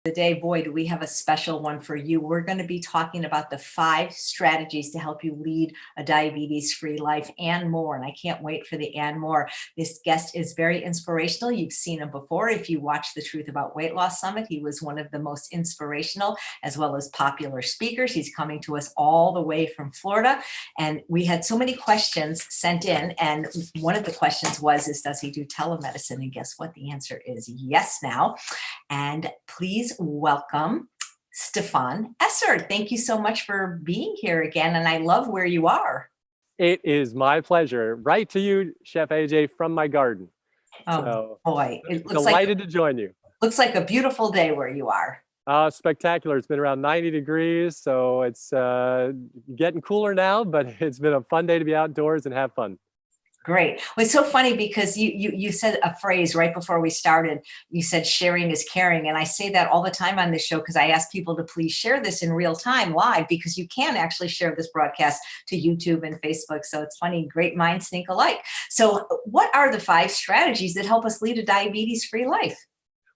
the day, boy, do we have a special one for you. We're going to be talking about the 5 strategies to help you lead a diabetes-free life and more. And I can't wait for the and more. This guest is very inspirational. You've seen him before. If you watch the Truth About Weight Loss Summit, he was one of the most inspirational as well as popular speakers. He's coming to us all the way from Florida. And we had so many questions sent in. And one of the questions was, does he do telemedicine? And guess what? The answer is yes now. And please welcome Stephan Esser. Thank you so much for being here again. And I love where you are. It is my pleasure. Right to you, Chef AJ, from my garden. Oh, so, boy. It looks delighted to join you. Looks like a beautiful day where you are. Spectacular. It's been around 90 degrees, so it's getting cooler now, but it's been a fun day to be outdoors and have fun. Great. Well, it's so funny because you said a phrase right before we started. You said sharing is caring. And I say that all the time on this show because I ask people to please share this in real time live, because you can actually share this broadcast to YouTube and Facebook. So it's funny, great minds think alike. So what are the 5 strategies that help us lead a diabetes-free life?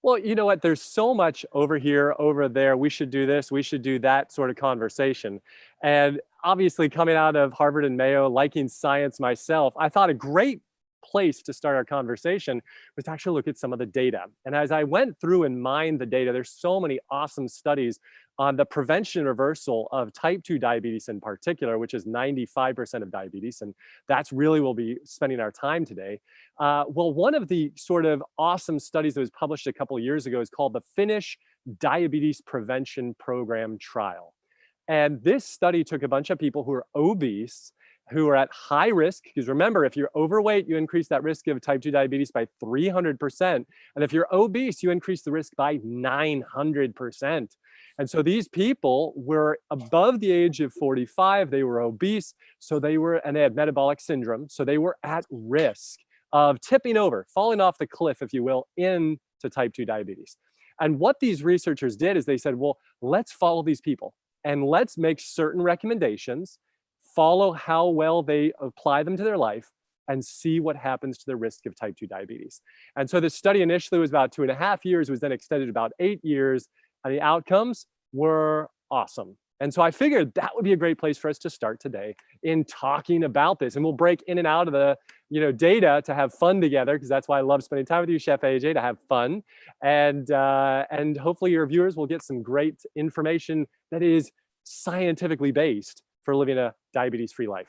Well, you know what? There's so much over here, over there. We should do this, we should do that sort of conversation. And obviously coming out of Harvard and Mayo, liking science myself, I thought a great place to start our conversation was to actually look at some of the data. And as I went through and mined the data, there's so many awesome studies on the prevention and reversal of type 2 diabetes in particular, which is 95% of diabetes. And that's really we'll be spending our time today. Well, one of the sort of awesome studies that was published a couple of years ago is called the Finnish Diabetes Prevention Program Trial. And this study took a bunch of people who are obese, who are at high risk, because remember, if you're overweight, you increase that risk of type 2 diabetes by 300%. And if you're obese, you increase the risk by 900%. And so these people were above the age of 45, they were obese, so they had metabolic syndrome, so they were at risk of tipping over, falling off the cliff, if you will, into type 2 diabetes. And what these researchers did is they said, well, let's follow these people and let's make certain recommendations, follow how well they apply them to their life, and see what happens to the risk of type 2 diabetes. And so this study initially was about 2.5 years, was then extended about 8 years, and the outcomes were awesome. And so I figured that would be a great place for us to start today in talking about this. And we'll break in and out of the data to have fun together, because that's why I love spending time with you, Chef AJ, to have fun. And hopefully your viewers will get some great information that is scientifically based for living a diabetes-free life.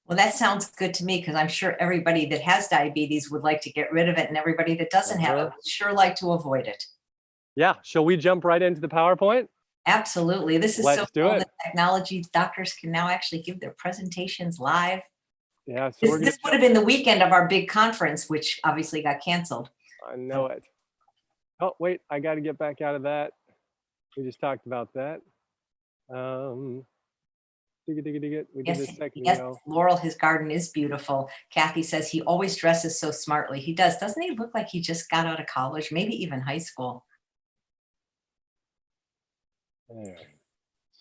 Well, that sounds good to me, because I'm sure everybody that has diabetes would like to get rid of it, and everybody that doesn't have it would sure like to avoid it. Yeah. Shall we jump right into the PowerPoint? Absolutely. This is so cool that technology. Doctors can now actually give their presentations live. Yeah. So this would have been the weekend of our big conference, which obviously got canceled. I know it. Oh, wait, I got to get back out of that. We just talked about that. We did this a second ago. Laurel, his garden is beautiful. Kathy says he always dresses so smartly. He does. Doesn't he look like he just got out of college, maybe even high school? Anyway,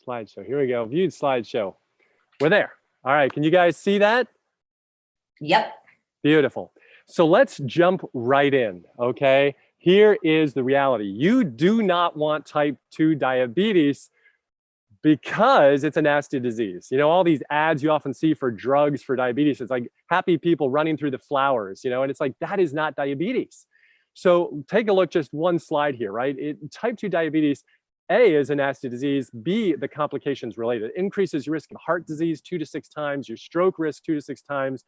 slideshow. Here we go. Viewed slideshow. We're there. All right. Can you guys see that? Yep. Beautiful. So let's jump right in. Okay. Here is the reality. You do not want type 2 diabetes because it's a nasty disease. You know, all these ads you often see for drugs for diabetes, it's like happy people running through the flowers, and it's like, that is not diabetes. So take a look, just one slide here, right? Type 2 diabetes, A, is a nasty disease. B, the complications related. It increases your risk of heart disease 2 to 6 times, your stroke risk 2 to 6 times.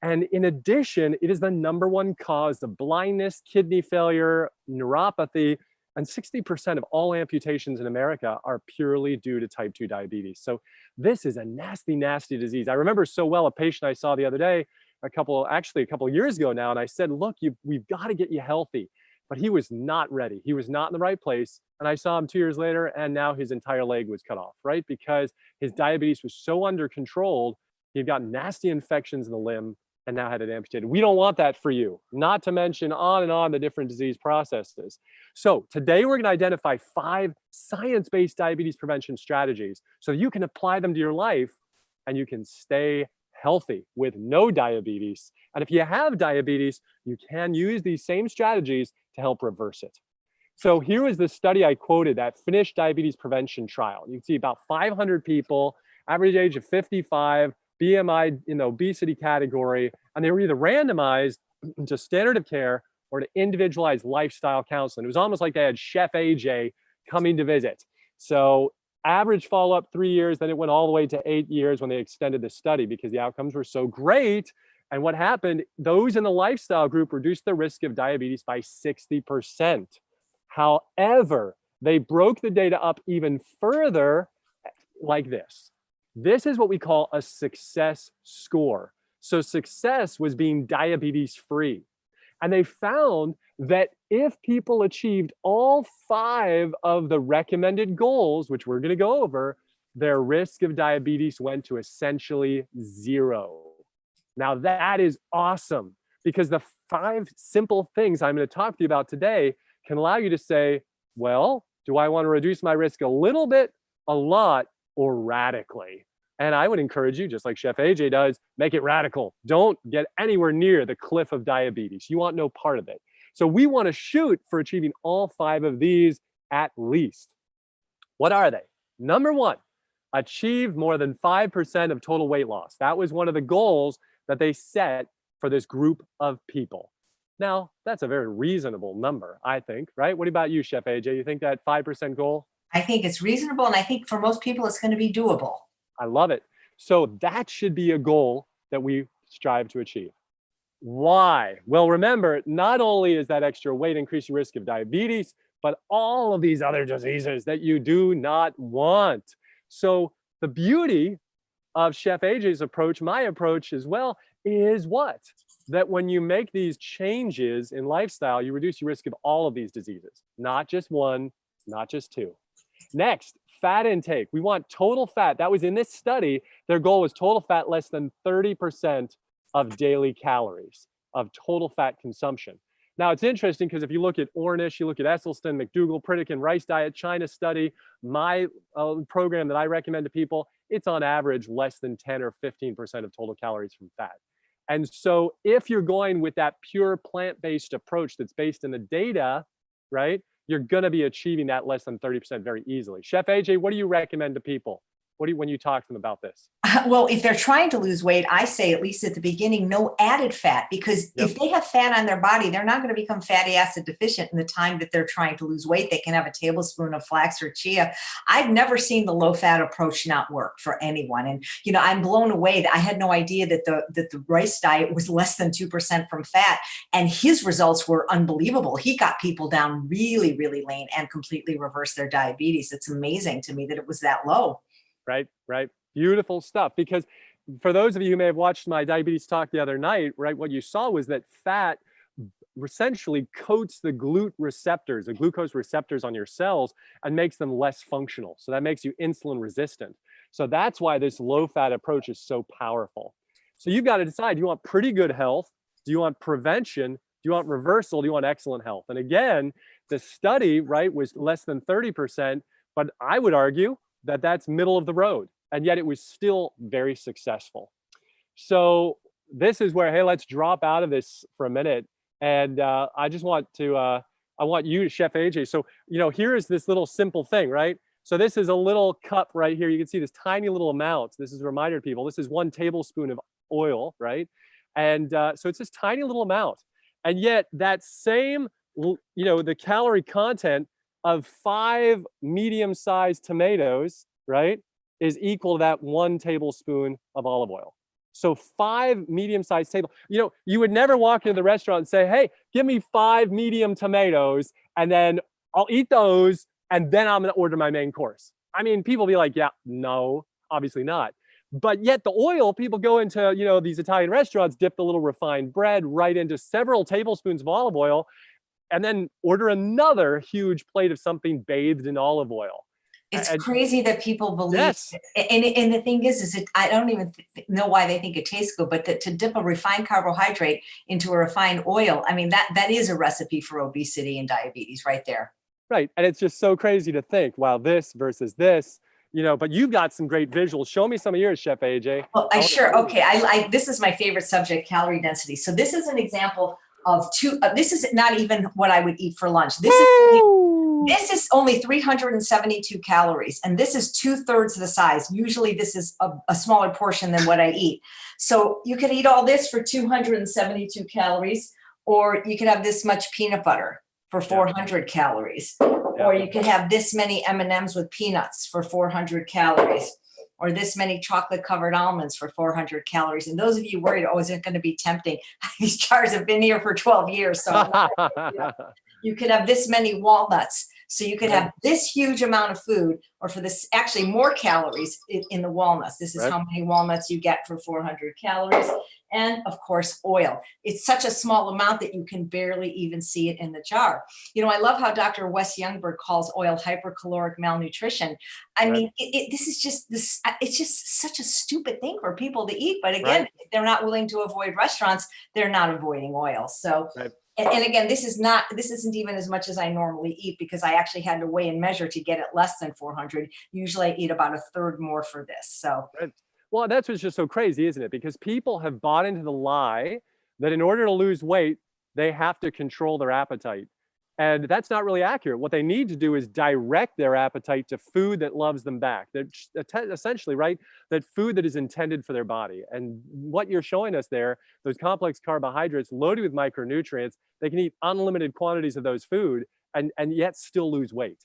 And in addition, it is the #1 cause of blindness, kidney failure, neuropathy, and 60% of all amputations in America are purely due to type 2 diabetes. So this is a nasty, nasty disease. I remember so well a patient I saw the other day, a couple of years ago now, and I said, look, we've got to get you healthy. But he was not ready. He was not in the right place. And I saw him 2 years later, and now his entire leg was cut off, right? Because his diabetes was so under controlled, he'd got nasty infections in the limb and now had it amputated. We don't want that for you, not to mention on and on the different disease processes. So today we're going to identify 5 science-based diabetes prevention strategies so you can apply them to your life and you can stay healthy with no diabetes. And if you have diabetes, you can use these same strategies to help reverse it. So here was the study I quoted, that Finnish diabetes prevention trial. You can see about 500 people, average age of 55, BMI in the obesity category, and they were either randomized to standard of care or to individualized lifestyle counseling. It was almost like they had Chef AJ coming to visit. So average follow-up 3 years, then it went all the way to 8 years when they extended the study because the outcomes were so great. And what happened, those in the lifestyle group reduced the risk of diabetes by 60%. However, they broke the data up even further like this. This is what we call a success score. So success was being diabetes free. And they found that if people achieved all 5 of the recommended goals, which we're going to go over, their risk of diabetes went to essentially 0. Now that is awesome because the 5 simple things I'm going to talk to you about today can allow you to say, well, do I want to reduce my risk a little bit, a lot, or radically? And I would encourage you, just like Chef AJ does, make it radical. Don't get anywhere near the cliff of diabetes. You want no part of it. So we want to shoot for achieving all 5 of these at least. What are they? Number 1, achieve more than 5% of total weight loss. That was one of the goals that they set for this group of people. Now, that's a very reasonable number, I think, right? What about you, Chef AJ? You think that 5% goal? I think it's reasonable, and I think for most people it's going to be doable. I love it. So that should be a goal that we strive to achieve. Why? Well, remember, not only is that extra weight increasing risk of diabetes, but all of these other diseases that you do not want. So the beauty of Chef AJ's approach, my approach as well, is what? That when you make these changes in lifestyle, you reduce your risk of all of these diseases, not just 1, not just 2. Next, fat intake. We want total fat. That was in this study. Their goal was total fat less than 30% of daily calories of total fat consumption. Now, it's interesting because if you look at Ornish, you look at Esselstyn, McDougall, Pritikin, Rice Diet, China study, my program that I recommend to people, it's on average less than 10 or 15% of total calories from fat. And so if you're going with that pure plant-based approach that's based in the data, right, you're going to be achieving that less than 30% very easily. Chef AJ, what do you recommend to people? When you talk to them about this? Well, if they're trying to lose weight, I say at least at the beginning, no added fat, because if they have fat on their body, they're not going to become fatty acid deficient in the time that they're trying to lose weight. They can have a tablespoon of flax or chia. I've never seen the low fat approach not work for anyone. And, you know, I'm blown away that I had no idea that the rice diet was less than 2% from fat. And his results were unbelievable. He got people down really, really lean and completely reversed their diabetes. It's amazing to me that it was that low. Right. Beautiful stuff. Because for those of you who may have watched my diabetes talk the other night, right, what you saw was that fat essentially coats the glucose receptors on your cells and makes them less functional. So that makes you insulin resistant. So that's why this low fat approach is so powerful. So you've got to decide, do you want pretty good health? Do you want prevention? Do you want reversal? Do you want excellent health? And again, the study, right, was less than 30%, but I would argue that that's middle of the road, and yet it was still very successful. So this is where, hey, let's drop out of this for a minute. And I just want to, I want you to, Chef AJ. So, you know, here is this little simple thing, right? So this is a little cup right here. You can see this tiny little amount. This is a reminder to people. This is 1 tablespoon of oil, right? And so it's this tiny little amount. And yet that same, you know, the calorie content of 5 medium-sized tomatoes, right, is equal to that 1 tablespoon of olive oil. So 5 medium-sized tablespoons. You know, you would never walk into the restaurant and say, hey, give me 5 medium tomatoes, and then I'll eat those, and then I'm going to order my main course. I mean, people be like, yeah, no, obviously not. But yet the oil, people go into, you know, these Italian restaurants, dip the little refined bread right into several tablespoons of olive oil, and then order another huge plate of something bathed in olive oil. It's crazy that people believe. Yes. And the thing is I don't even know why they think it tastes good, but to dip a refined carbohydrate into a refined oil, I mean, that is a recipe for obesity and diabetes right there. Right. And it's just so crazy to think, wow, this versus this, you know, but you've got some great visuals. Show me some of yours, Chef AJ. Well, okay. This is my favorite subject, calorie density. So this is an example of this is not even what I would eat for lunch. This is only 372 calories, and this is 2/3 the size. Usually this is a smaller portion than what I eat. So you could eat all this for 272 calories, or you could have this much peanut butter for 400 calories, or you could have this many M&Ms with peanuts for 400 calories, or this many chocolate covered almonds for 400 calories. And those of you worried, oh, is it going to be tempting? These jars have been here for 12 years. So you could have this many walnuts. So you could have this huge amount of food, or for this, actually more calories in the walnuts. This is how many walnuts you get for 400 calories. And of course, oil. It's such a small amount that you can barely even see it in the jar. You know, I love how Dr. Wes Youngberg calls oil hypercaloric malnutrition. I mean, this is just this, it's just such a stupid thing for people to eat. But again, if they're not willing to avoid restaurants, they're not avoiding oil. So and again, this isn't even as much as I normally eat, because I actually had to weigh and measure to get it less than 400. Usually I eat about 1/3 more for this. So, well, that's what's just so crazy, isn't it? Because people have bought into the lie that in order to lose weight, they have to control their appetite. And that's not really accurate. What they need to do is direct their appetite to food that loves them back. That essentially, right? That food that is intended for their body. And what you're showing us there, those complex carbohydrates loaded with micronutrients, they can eat unlimited quantities of those food and yet still lose weight.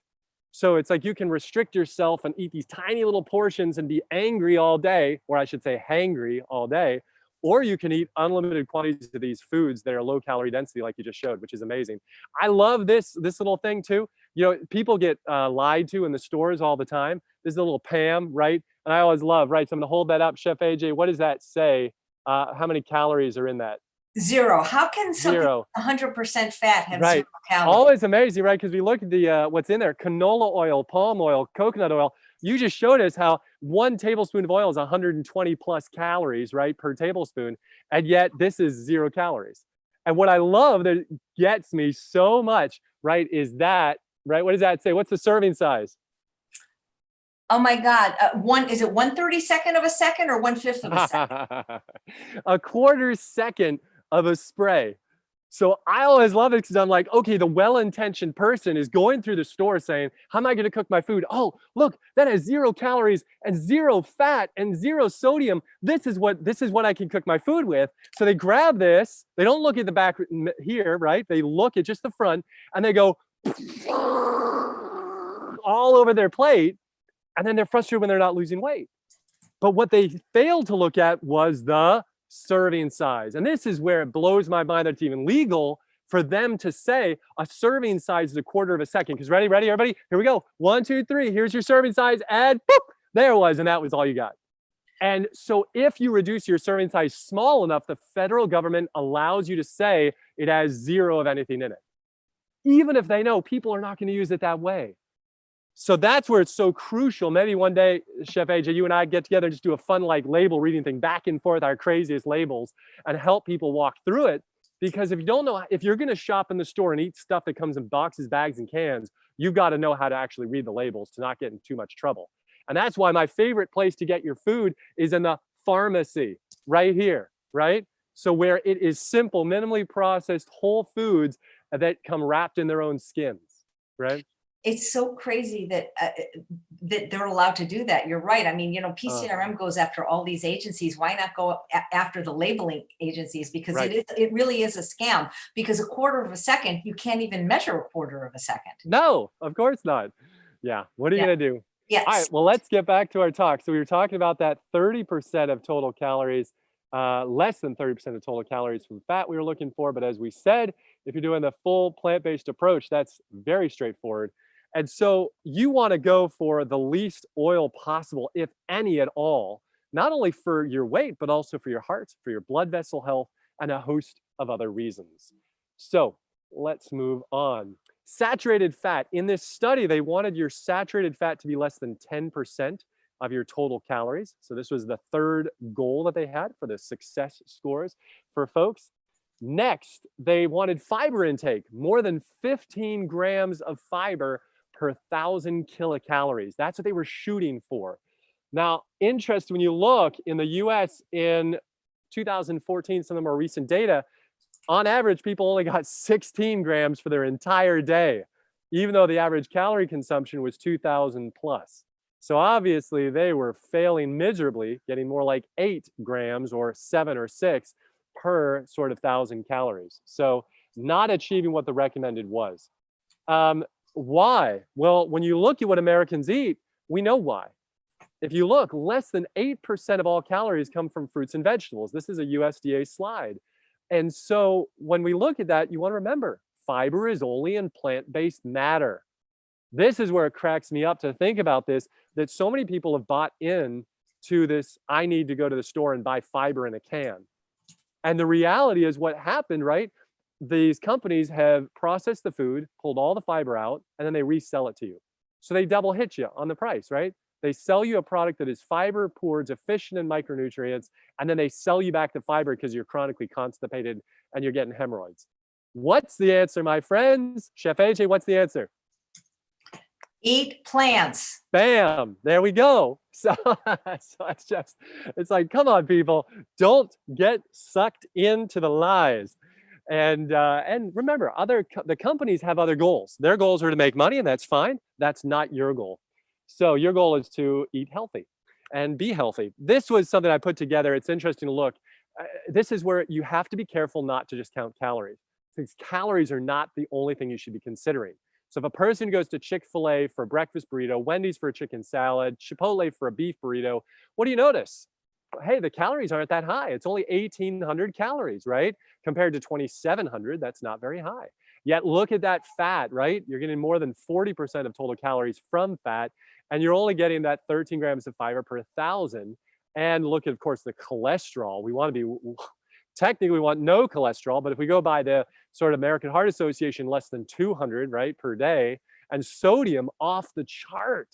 So it's like you can restrict yourself and eat these tiny little portions and be angry all day, or I should say hangry all day, or you can eat unlimited quantities of these foods that are low calorie density, like you just showed, which is amazing. I love this little thing too. You know, people get lied to in the stores all the time. This is a little Pam, right? And I always love, right? So I'm gonna hold that up, Chef AJ. What does that say? How many calories are in that? 0. How can something 100% fat have 0 calories? Always amazing, right? Because we look at the what's in there: canola oil, palm oil, coconut oil. You just showed us how 1 tablespoon of oil is 120 plus calories, right, per tablespoon, and yet this is 0 calories. And what I love that gets me so much, right, is that, right? What does that say? What's the serving size? Oh my God! Is it 1/32 of a second or 1/5 of a second? A 1/4 second of a spray. So I always love it because I'm like, okay, the well-intentioned person is going through the store saying, how am I going to cook my food? Oh, look, that has 0 calories and 0 fat and 0 sodium. This is what I can cook my food with. So they grab this. They don't look at the back here, right? They look at just the front and they go all over their plate. And then they're frustrated when they're not losing weight. But what they failed to look at was the serving size. And this is where it blows my mind that it's even legal for them to say a serving size is 1/4 of a second. Because ready, everybody? Here we go. 1, 2, 3. Here's your serving size. And boop, there it was. And that was all you got. And so if you reduce your serving size small enough, the federal government allows you to say it has 0 of anything in it, even if they know people are not going to use it that way. So that's where it's so crucial. Maybe one day, Chef AJ, you and I get together and just do a fun like label reading thing back and forth, our craziest labels, and help people walk through it. Because if you don't know, if you're going to shop in the store and eat stuff that comes in boxes, bags, and cans, you've got to know how to actually read the labels to not get in too much trouble. And that's why my favorite place to get your food is in the pharmacy, right here, right? So where it is simple, minimally processed whole foods that come wrapped in their own skins, right? It's so crazy that that they're allowed to do that. You're right. I mean, you know, PCRM goes after all these agencies. Why not go after the labeling agencies? Because it really is a scam. Because 1/4 of a second, you can't even measure 1/4 of a second. No, of course not. Yeah. What are you gonna do? Yes. All right. Well, let's get back to our talk. So we were talking about that 30% of total calories, less than 30% of total calories from fat we were looking for. But as we said, if you're doing the full plant-based approach, that's very straightforward. And so you want to go for the least oil possible, if any at all, not only for your weight, but also for your heart, for your blood vessel health, and a host of other reasons. So let's move on. Saturated fat. In this study, they wanted your saturated fat to be less than 10% of your total calories. So this was the 3rd goal that they had for the success scores for folks. Next, they wanted fiber intake, more than 15 grams of fiber per 1,000 kilocalories. That's what they were shooting for. Now, interesting, when you look in the US in 2014, some of the more recent data, On average, people only got 16 grams for their entire day, even though the average calorie consumption was 2,000 plus. So obviously they were failing miserably, getting more like 8 grams or 7 or 6 per sort of 1,000 calories. So not achieving what the recommended was. Why? Well, when you look at what Americans eat, we know why. If you look, less than 8% of all calories come from fruits and vegetables. This is a USDA slide. And so when we look at that, you want to remember fiber is only in plant-based matter. This is where it cracks me up to think about this, that so many people have bought in to this, I need to go to the store and buy fiber in a can. And the reality is what happened, right? These companies have processed the food, pulled all the fiber out, and then they resell it to you. So they double hit you on the price, right? They sell you a product that is fiber poor, deficient in micronutrients, and then they sell you back the fiber because you're chronically constipated and you're getting hemorrhoids. What's the answer, my friends? Chef AJ, what's the answer? Eat plants. Bam, there we go. So, it's like, come on, people, don't get sucked into the lies. And remember, the companies have other goals. Their goals are to make money, and that's fine. That's not your goal. So your goal is to eat healthy and be healthy. This was something I put together. It's interesting to look. This is where you have to be careful not to just count calories, because calories are not the only thing you should be considering. So if a person goes to Chick-fil-A for a breakfast burrito, Wendy's for a chicken salad, Chipotle for a beef burrito, what do you notice? Hey, the calories aren't that high. It's only 1,800 calories, right? Compared to 2,700, that's not very high. Yet look at that fat, right? You're getting more than 40% of total calories from fat, and you're only getting that 13 grams of fiber per 1,000. And look at, of course, the cholesterol. We want to be, technically we want no cholesterol, but if we go by the sort of American Heart Association, less than 200, right, per day, and sodium off the chart.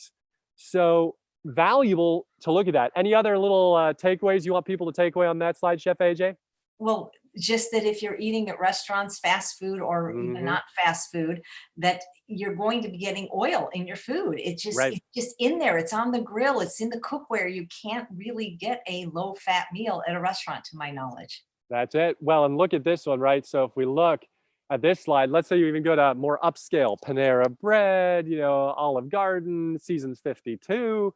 So valuable to look at that. Any other little takeaways you want people to take away on that slide, Chef AJ? Well, just that if you're eating at restaurants, fast food, or even not fast food, that you're going to be getting oil in your food. Right. It's just in there. It's on the grill. It's in the cookware. You can't really get a low fat meal at a restaurant, to my knowledge. That's it. Well, and look at this one, right? So if we look at this slide, let's say you even go to more upscale, Panera Bread, Olive Garden, Seasons 52.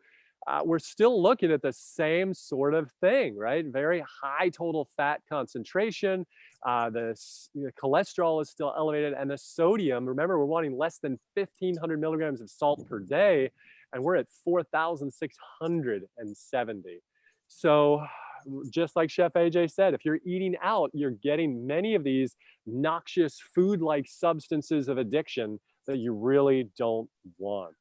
We're still looking at the same sort of thing, right? Very high total fat concentration. The cholesterol is still elevated, and the sodium, remember, we're wanting less than 1,500 milligrams of salt per day, and we're at 4,670. So just like Chef AJ said, if you're eating out, you're getting many of these noxious food-like substances of addiction that you really don't want.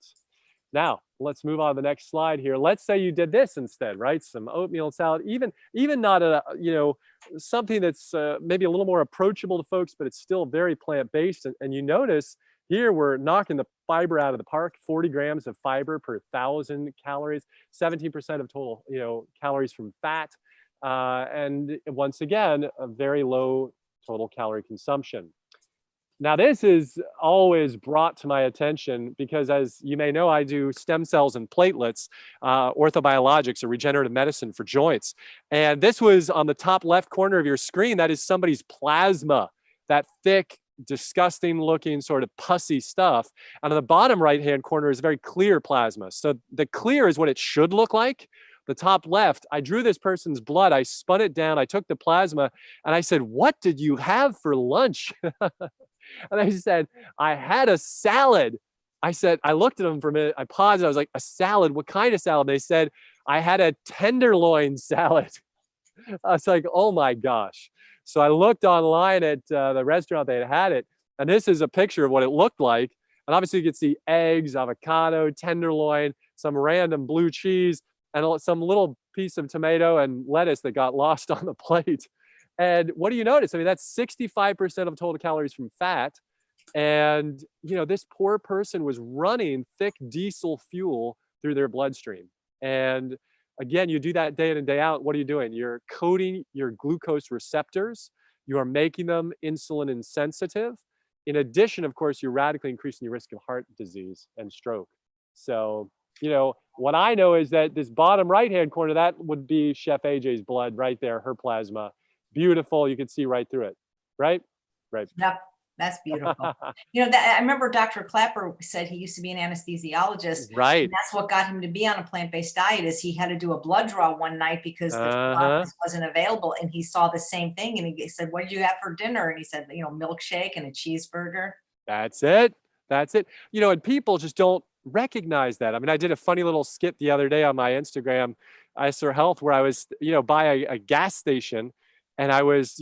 Now, let's move on to the next slide here. Let's say you did this instead, right? Some oatmeal salad, even not something that's maybe a little more approachable to folks, but it's still very plant-based. And you notice here we're knocking the fiber out of the park, 40 grams of fiber per 1,000 calories, 17% of total, calories from fat. And once again, a very low total calorie consumption. Now, this is always brought to my attention because, as you may know, I do stem cells and platelets, orthobiologics, or regenerative medicine for joints. And this was on the top left corner of your screen. That is somebody's plasma, that thick, disgusting looking sort of pussy stuff. And on the bottom right-hand corner is very clear plasma. So the clear is what it should look like. The top left, I drew this person's blood. I spun it down. I took the plasma and I said, "What did you have for lunch?" And I said, "I had a salad." I said, I looked at them for a minute. I paused. I was like, "A salad? What kind of salad?" They said, "I had a tenderloin salad." I was like, oh my gosh. So I looked online at the restaurant they had it. And this is a picture of what it looked like. And obviously you could see eggs, avocado, tenderloin, some random blue cheese, and some little piece of tomato and lettuce that got lost on the plate. And what do you notice? I mean, that's 65% of total calories from fat. And, this poor person was running thick diesel fuel through their bloodstream. And again, you do that day in and day out. What are you doing? You're coating your glucose receptors. You are making them insulin insensitive. In addition, of course, you're radically increasing your risk of heart disease and stroke. So, what I know is that this bottom right-hand corner, that would be Chef AJ's blood right there, her plasma. Beautiful. You can see right through it. right? Right. Yep, that's beautiful. You know, that I remember Dr. Clapper said he used to be an anesthesiologist, and Right. that's what got him to be on a plant-based diet is he had to do a blood draw one night because the Uh-huh. phlebotomist wasn't available, and he saw the same thing, and he said, "What did you have for dinner?" And he said, "You know, milkshake and a cheeseburger." That's it. That's it. You know, and people just don't recognize that. I mean, I did a funny little skit the other day on my Instagram, Esser Health, where I was, by a gas station and I was,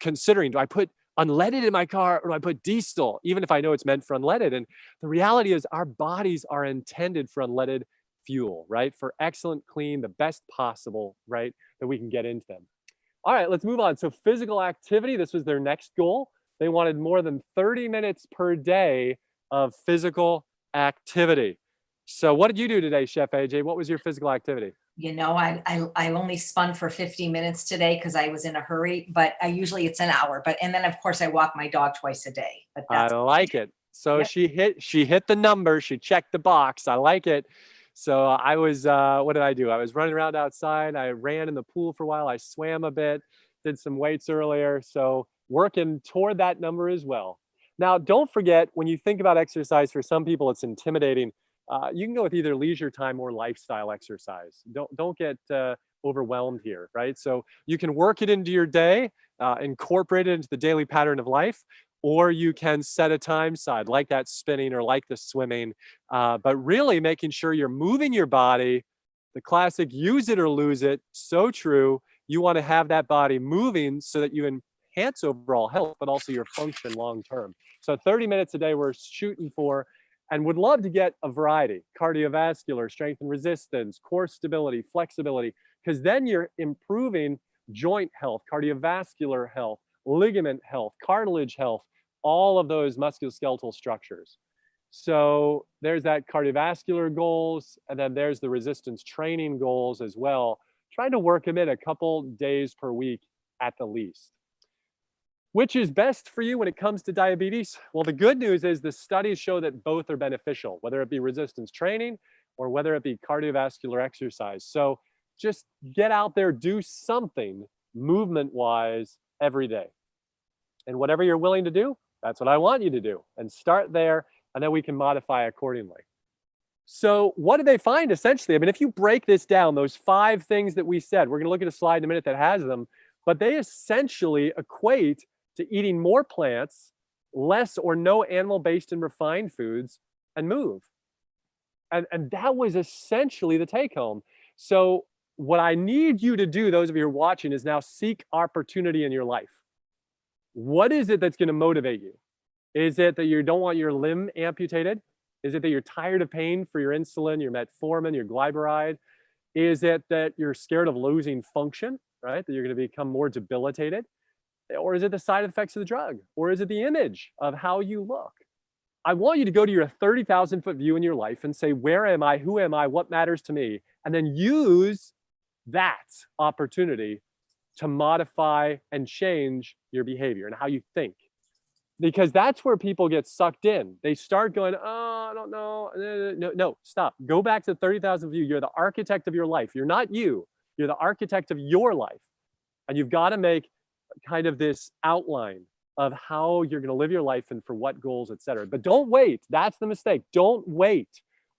considering, do I put unleaded in my car or do I put diesel, even if I know it's meant for unleaded? And the reality is our bodies are intended for unleaded fuel, right? For excellent, clean, the best possible, right? That we can get into them. All right, let's move on. So physical activity, this was their next goal. They wanted more than 30 minutes per day of physical activity. So what did you do today, Chef AJ? What was your physical activity? You know, I only spun for 50 minutes today because I was in a hurry, but I usually it's an hour. But and then of course I walk my dog twice a day. But I that's what I like did. it. So Yep. she hit the number, she checked the box. I like it. So I was what did I do? I was running around outside. I ran in the pool for a while. I swam a bit, did some weights earlier. So working toward that number as well. Now, don't forget when you think about exercise, for some people it's intimidating. You can go with either leisure time or lifestyle exercise. Don't get overwhelmed here, right? So you can work it into your day, incorporate it into the daily pattern of life, or you can set a time side like that spinning or like the swimming, but really making sure you're moving your body. The classic use it or lose it, so true. You want to have that body moving so that you enhance overall health, but also your function long term. So 30 minutes a day we're shooting for, and would love to get a variety: cardiovascular, strength and resistance, core stability, flexibility, because then you're improving joint health, cardiovascular health, ligament health, cartilage health, all of those musculoskeletal structures. So there's that cardiovascular goals, and then there's the resistance training goals as well. Trying to work them in a couple days per week at the least. Which is best for you when it comes to diabetes? Well, the good news is the studies show that both are beneficial, whether it be resistance training or whether it be cardiovascular exercise. So just get out there, do something movement wise every day. And whatever you're willing to do, that's what I want you to do. And start there, and then we can modify accordingly. So, what did they find essentially? I mean, if you break this down, those 5 things that we said, we're going to look at a slide in a minute that has them, but they essentially equate to eating more plants, less or no animal-based and refined foods, and move. And that was essentially the take home. So, what I need you to do, those of you who are watching, is now seek opportunity in your life. What is it that's going to motivate you? Is it that you don't want your limb amputated? Is it that you're tired of paying for your insulin, your metformin, your glyburide? Is it that you're scared of losing function, right? That you're going to become more debilitated? Or is it the side effects of the drug? Or is it the image of how you look? I want you to go to your 30,000-foot view in your life and say, where am I? Who am I? What matters to me? And then use that opportunity to modify and change your behavior and how you think. Because that's where people get sucked in. They start going, oh, I don't know. No, stop. Go back to the 30,000 view. You're the architect of your life. You're not you. You're the architect of your life. And you've got to make kind of this outline of how you're going to live your life and for what goals, et cetera. But don't wait. That's the mistake. Don't wait.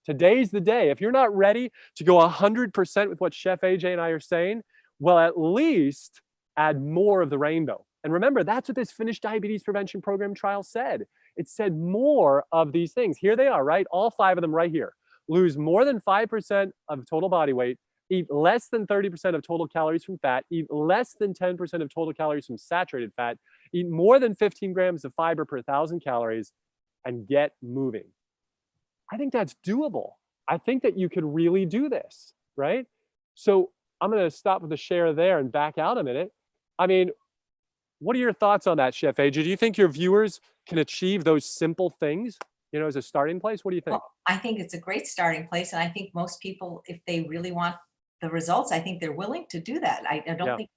Today's the day. If you're not ready to go 100% with what Chef AJ and I are saying, well, at least add more of the rainbow. And remember, that's what this Finnish diabetes prevention program trial said. It said more of these things. Here they are, right? All 5 of them right here. Lose more than 5% of total body weight, eat less than 30% of total calories from fat, eat less than 10% of total calories from saturated fat, eat more than 15 grams of fiber per 1,000 calories, and get moving. I think that's doable. I think that you could really do this, right? So I'm going to stop with the share there and back out a minute. I mean, what are your thoughts on that, Chef AJ? Do you think your viewers can achieve those simple things, as a starting place? What do you think? Well, I think it's a great starting place, and I think most people, if they really want the results, I think they're willing to do that. I don't Yeah, think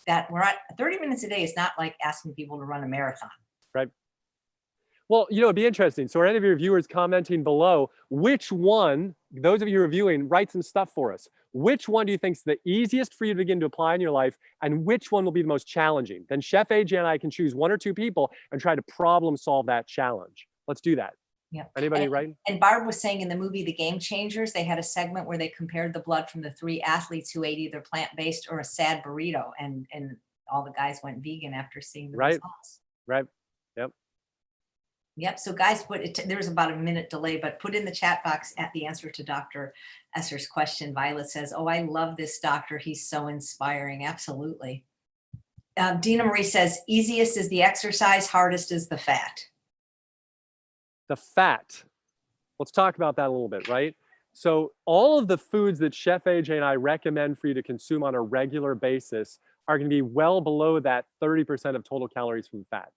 that we're at 30 minutes a day is not like asking people to run a marathon. right. Well, it'd be interesting. So are any of your viewers commenting below, which one, those of you reviewing, write some stuff for us. Which one do you think is the easiest for you to begin to apply in your life, and which one will be the most challenging? Then Chef AJ and I can choose one or two people and try to problem solve that challenge. Let's do that. Yeah. Anybody writing? And Barb was saying in the movie The Game Changers, they had a segment where they compared the blood from the 3 athletes who ate either plant-based or a sad burrito, and all the guys went vegan after seeing the Right. results. Right. Yep. Yep. So guys, there's about a minute delay, but put in the chat box at the answer to Dr. Esser's question. Violet says, "Oh, I love this doctor. He's so inspiring." Absolutely. Dina Marie says, "Easiest is the exercise, hardest is the fat." The fat. Let's talk about that a little bit, right? So all of the foods that Chef AJ and I recommend for you to consume on a regular basis are going to be well below that 30% of total calories from fat.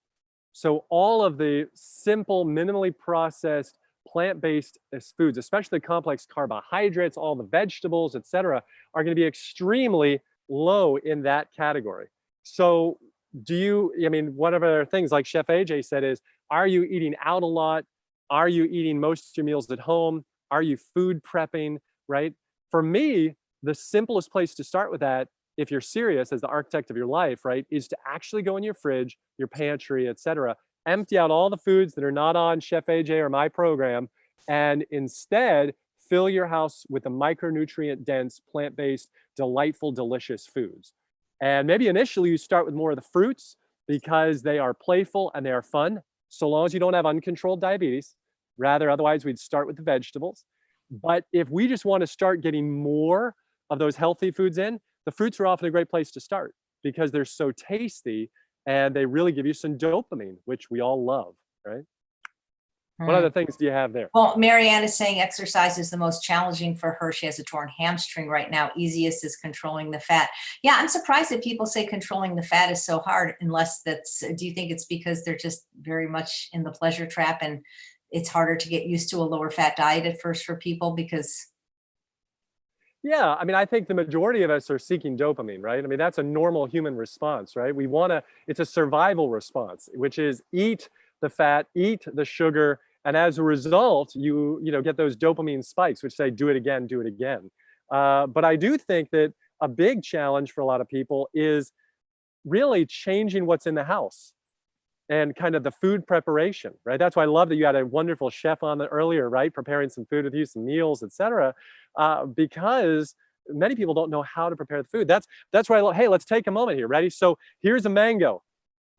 So all of the simple, minimally processed, plant-based foods, especially the complex carbohydrates, all the vegetables, et cetera, are going to be extremely low in that category. So one of the things like Chef AJ said is, are you eating out a lot? Are you eating most of your meals at home? Are you food prepping, right? For me, the simplest place to start with that, if you're serious as the architect of your life, right, is to actually go in your fridge, your pantry, et cetera, empty out all the foods that are not on Chef AJ or my program, and instead fill your house with the micronutrient dense, plant-based, delightful, delicious foods. And maybe initially you start with more of the fruits because they are playful and they are fun, so long as you don't have uncontrolled diabetes. Rather, otherwise we'd start with the vegetables. But if we just want to start getting more of those healthy foods in, the fruits are often a great place to start because they're so tasty and they really give you some dopamine, which we all love, right? What other things do you have there? Well, Marianne is saying exercise is the most challenging for her. She has a torn hamstring right now. Easiest is controlling the fat. Yeah, I'm surprised that people say controlling the fat is so hard, unless do you think it's because they're just very much in the pleasure trap and it's harder to get used to a lower fat diet at first for people because... Yeah, I think the majority of us are seeking dopamine, right? That's a normal human response, right? It's a survival response, which is eat the fat, eat the sugar, and as a result, you get those dopamine spikes, which say, do it again, do it again. But I do think that a big challenge for a lot of people is really changing what's in the house and kind of the food preparation, right? That's why I love that you had a wonderful chef on earlier, right? Preparing some food with you, some meals, et cetera, because many people don't know how to prepare the food. That's why I love, hey, let's take a moment here, ready? So here's a mango.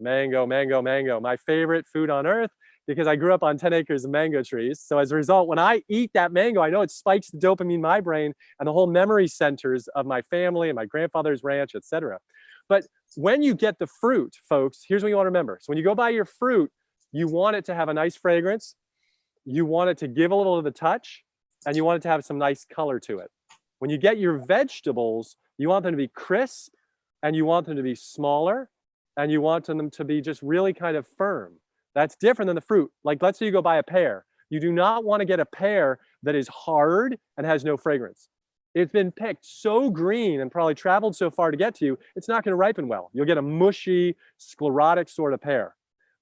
Mango, mango, mango, my favorite food on earth, because I grew up on 10 acres of mango trees. So as a result, when I eat that mango, I know it spikes the dopamine in my brain and the whole memory centers of my family and my grandfather's ranch, et cetera. But when you get the fruit, folks, here's what you want to remember. So when you go buy your fruit, you want it to have a nice fragrance, you want it to give a little of the touch, and you want it to have some nice color to it. When you get your vegetables, you want them to be crisp, and you want them to be smaller, and you want them to be just really kind of firm. That's different than the fruit. Like, let's say you go buy a pear. You do not want to get a pear that is hard and has no fragrance. It's been picked so green and probably traveled so far to get to you, it's not going to ripen well. You'll get a mushy, sclerotic sort of pear.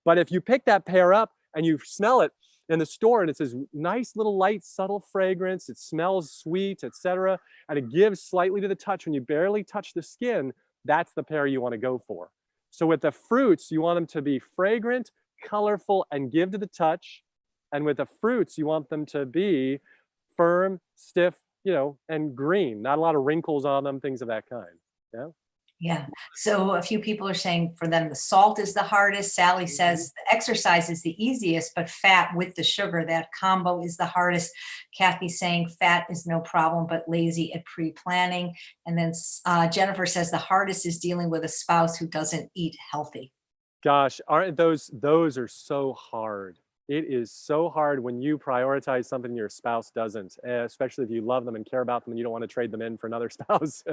But if you pick that pear up and you smell it in the store and it's this nice little light, subtle fragrance, it smells sweet, et cetera, and it gives slightly to the touch when you barely touch the skin, that's the pear you want to go for. So with the fruits, you want them to be fragrant, colorful, and give to the touch. And with the fruits, you want them to be firm, stiff, and green, not a lot of wrinkles on them, things of that kind. Yeah. Yeah. So a few people are saying for them, the salt is the hardest. Sally says the exercise is the easiest, but fat with the sugar, that combo is the hardest. Kathy's saying fat is no problem, but lazy at pre-planning. And then Jennifer says the hardest is dealing with a spouse who doesn't eat healthy. Gosh, aren't those are so hard. It is so hard when you prioritize something your spouse doesn't, especially if you love them and care about them and you don't want to trade them in for another spouse.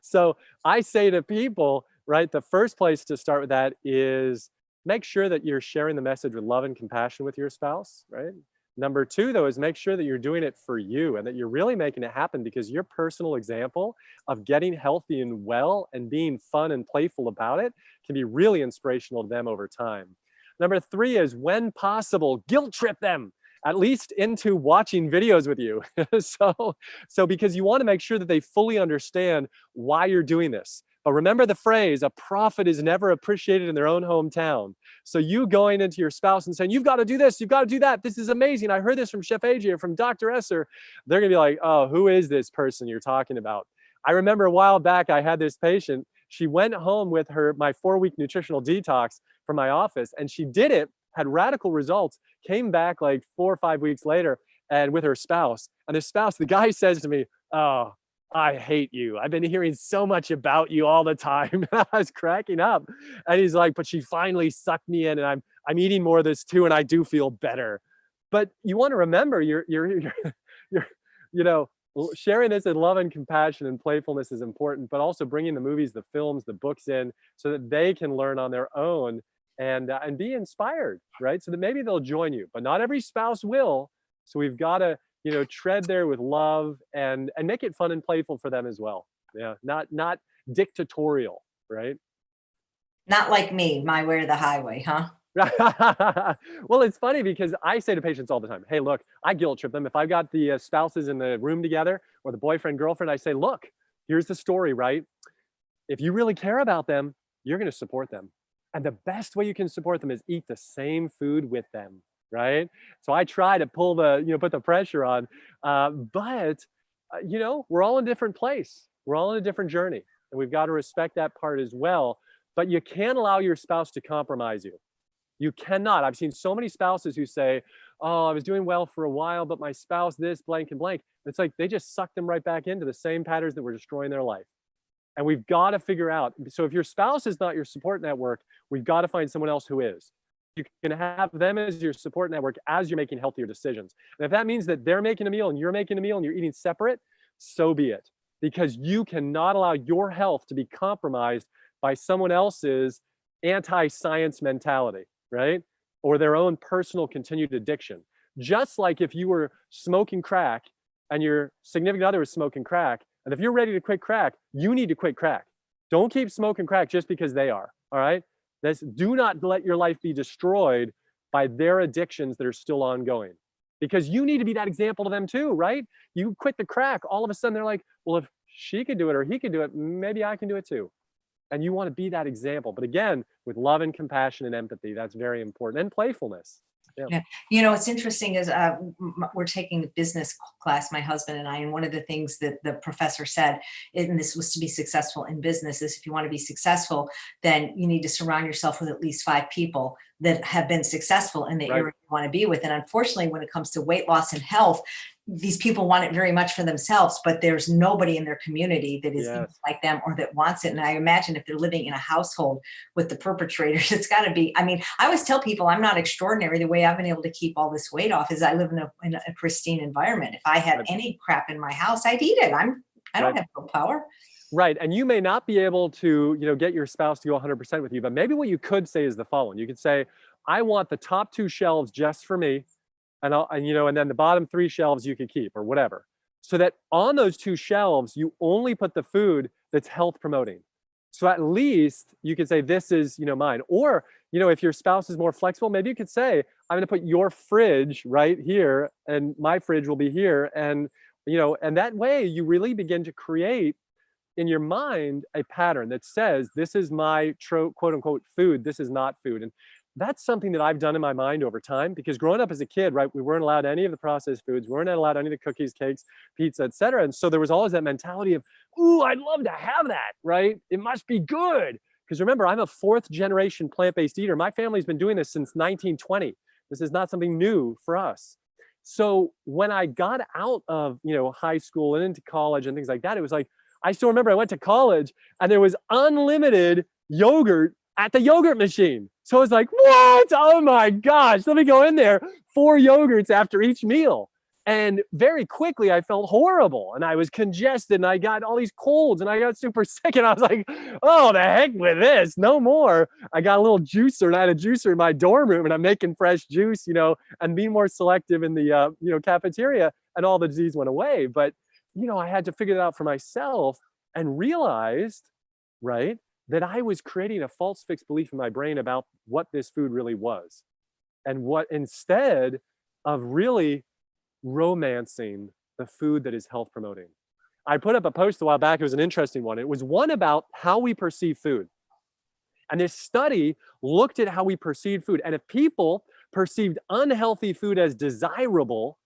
So I say to people, right, the first place to start with that is make sure that you're sharing the message with love and compassion with your spouse, right? Number two, though, is make sure that you're doing it for you and that you're really making it happen, because your personal example of getting healthy and well and being fun and playful about it can be really inspirational to them over time. Number 3 is, when possible, guilt trip them, at least into watching videos with you. So because you want to make sure that they fully understand why you're doing this. But remember the phrase, a prophet is never appreciated in their own hometown. So you going into your spouse and saying, you've got to do this, you've got to do that. This is amazing. I heard this from Chef AJ or from Dr. Esser. They're going to be like, oh, who is this person you're talking about? I remember a while back, I had this patient. She went home with my 4-week nutritional detox from my office, and she did it, had radical results, came back like 4 or 5 weeks later and with her spouse. And the spouse, the guy says to me, oh, I hate you. I've been hearing so much about you all the time. I was cracking up. And he's like, but she finally sucked me in, and I'm eating more of this too, and I do feel better. But you want to remember you're you know, sharing this in love and compassion and playfulness is important, but also bringing the movies, the films, the books in so that they can learn on their own and be inspired, right? So that maybe they'll join you, but not every spouse will. So we've got to, tread there with love and make it fun and playful for them as well. Yeah, not dictatorial, right? Not like me, my way or the highway, huh? Well, it's funny because I say to patients all the time, hey, look, I guilt trip them. If I've got the spouses in the room together or the boyfriend, girlfriend, I say, look, here's the story, right? If you really care about them, you're going to support them. And the best way you can support them is eat the same food with them, right? So I try to pull put the pressure on, but we're all in a different place. We're all in a different journey, and we've got to respect that part as well. But you can't allow your spouse to compromise you. You cannot. I've seen so many spouses who say, oh, I was doing well for a while, but my spouse, this blank and blank. It's like they just suck them right back into the same patterns that were destroying their life. And we've got to figure out. So if your spouse is not your support network, we've got to find someone else who is. You can have them as your support network as you're making healthier decisions. And if that means that they're making a meal and you're making a meal and you're eating separate, so be it. Because you cannot allow your health to be compromised by someone else's anti-science mentality, right? Or their own personal continued addiction. Just like if you were smoking crack and your significant other is smoking crack, and if you're ready to quit crack, you need to quit crack. Don't keep smoking crack just because they are, all right? Do not let your life be destroyed by their addictions that are still ongoing. Because you need to be that example to them too, right? You quit the crack, all of a sudden they're like, well, if she could do it or he could do it, maybe I can do it too. And you want to be that example. But again, with love and compassion and empathy, that's very important. And playfulness. Yeah. What's interesting is we're taking a business class, my husband and I, and one of the things that the professor said, and this was to be successful in business, is if you want to be successful, then you need to surround yourself with at least 5 people that have been successful in the area you want to be with. And unfortunately, when it comes to weight loss and health, these people want it very much for themselves, but there's nobody in their community that is like them or that wants it. And I imagine if they're living in a household with the perpetrators, it's got to be, I always tell people I'm not extraordinary. The way I've been able to keep all this weight off is I live in a pristine environment. If I had any crap in my house, I'd eat it. I don't have willpower. Right. And you may not be able to, get your spouse to go 100% with you, but maybe what you could say is the following. You could say, I want the top 2 shelves just for me. And then the bottom 3 shelves you could keep or whatever. So that on those 2 shelves, you only put the food that's health promoting. So at least you could say, this is, mine. Or, if your spouse is more flexible, maybe you could say, I'm going to put your fridge right here and my fridge will be here. And, and that way you really begin to create in your mind a pattern that says, this is my quote unquote food. This is not food. And that's something that I've done in my mind over time, because growing up as a kid, right, we weren't allowed any of the processed foods, we weren't allowed any of the cookies, cakes, pizza, et cetera. And so there was always that mentality of, ooh, I'd love to have that, right? It must be good. Because remember, I'm a 4th generation plant-based eater. My family's been doing this since 1920. This is not something new for us. So when I got out of, high school and into college and things like that, it was like, I still remember I went to college and there was unlimited yogurt at the yogurt machine. So I was like, what? Oh my gosh, let me go in there, 4 yogurts after each meal. And very quickly I felt horrible and I was congested and I got all these colds and I got super sick and I was like, oh, the heck with this, no more. I got a little juicer and I had a juicer in my dorm room and I'm making fresh juice, and being more selective in the, cafeteria, and all the disease went away. But, I had to figure it out for myself and realized, right, that I was creating a false fixed belief in my brain about what this food really was. And what, instead of really romancing the food that is health promoting. I put up a post a while back. It was an interesting one. It was one about how we perceive food. And this study looked at how we perceive food. And if people perceived unhealthy food as desirable,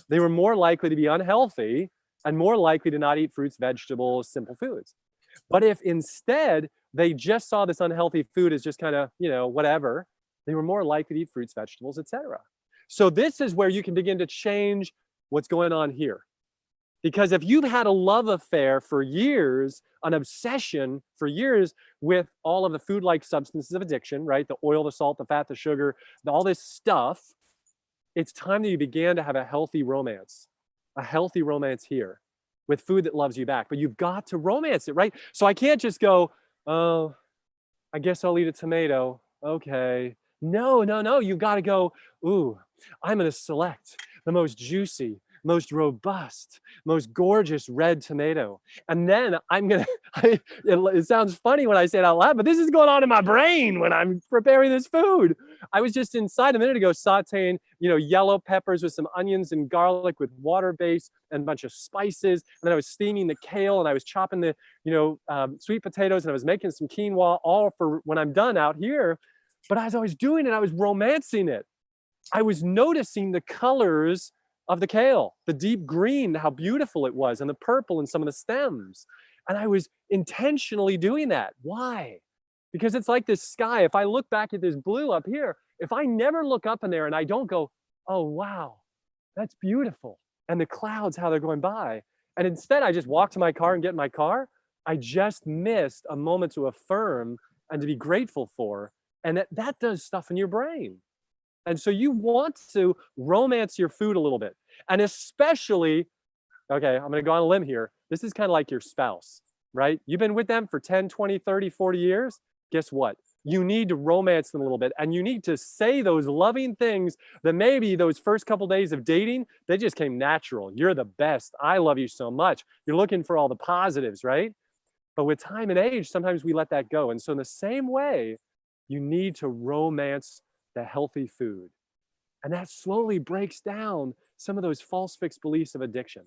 they were more likely to be unhealthy and more likely to not eat fruits, vegetables, simple foods. But if instead they just saw this unhealthy food as just kind of, whatever, they were more likely to eat fruits, vegetables, etc. So this is where you can begin to change what's going on here. Because if you've had a love affair for years, an obsession for years with all of the food-like substances of addiction, right? The oil, the salt, the fat, the sugar, all this stuff, it's time that you began to have a healthy romance here with food that loves you back. But you've got to romance it, right? So I can't just go, oh, I guess I'll eat a tomato. Okay. No. You've got to go, ooh, I'm going to select the most juicy, most robust, most gorgeous red tomato. And then I'm going to, it sounds funny when I say it out loud, but this is going on in my brain when I'm preparing this food. I was just inside a minute ago sauteing, yellow peppers with some onions and garlic with water base and a bunch of spices. And then I was steaming the kale and I was chopping the, sweet potatoes and I was making some quinoa, all for when I'm done out here. But as I was doing it, I was romancing it. I was noticing the colors of the kale, the deep green, how beautiful it was, and the purple in some of the stems. And I was intentionally doing that. Why? Because it's like this sky. If I look back at this blue up here, if I never look up in there and I don't go, oh, wow, that's beautiful. And the clouds, how they're going by. And instead, I just walk to my car and get in my car. I just missed a moment to affirm and to be grateful for. And that does stuff in your brain. And so you want to romance your food a little bit. And especially, okay, I'm going to go on a limb here. This is kind of like your spouse, right? You've been with them for 10, 20, 30, 40 years. Guess what? You need to romance them a little bit. And you need to say those loving things that maybe those first couple days of dating, they just came natural. You're the best. I love you so much. You're looking for all the positives, right? But with time and age, sometimes we let that go. And so in the same way, you need to romance the healthy food. And that slowly breaks down some of those false fixed beliefs of addiction.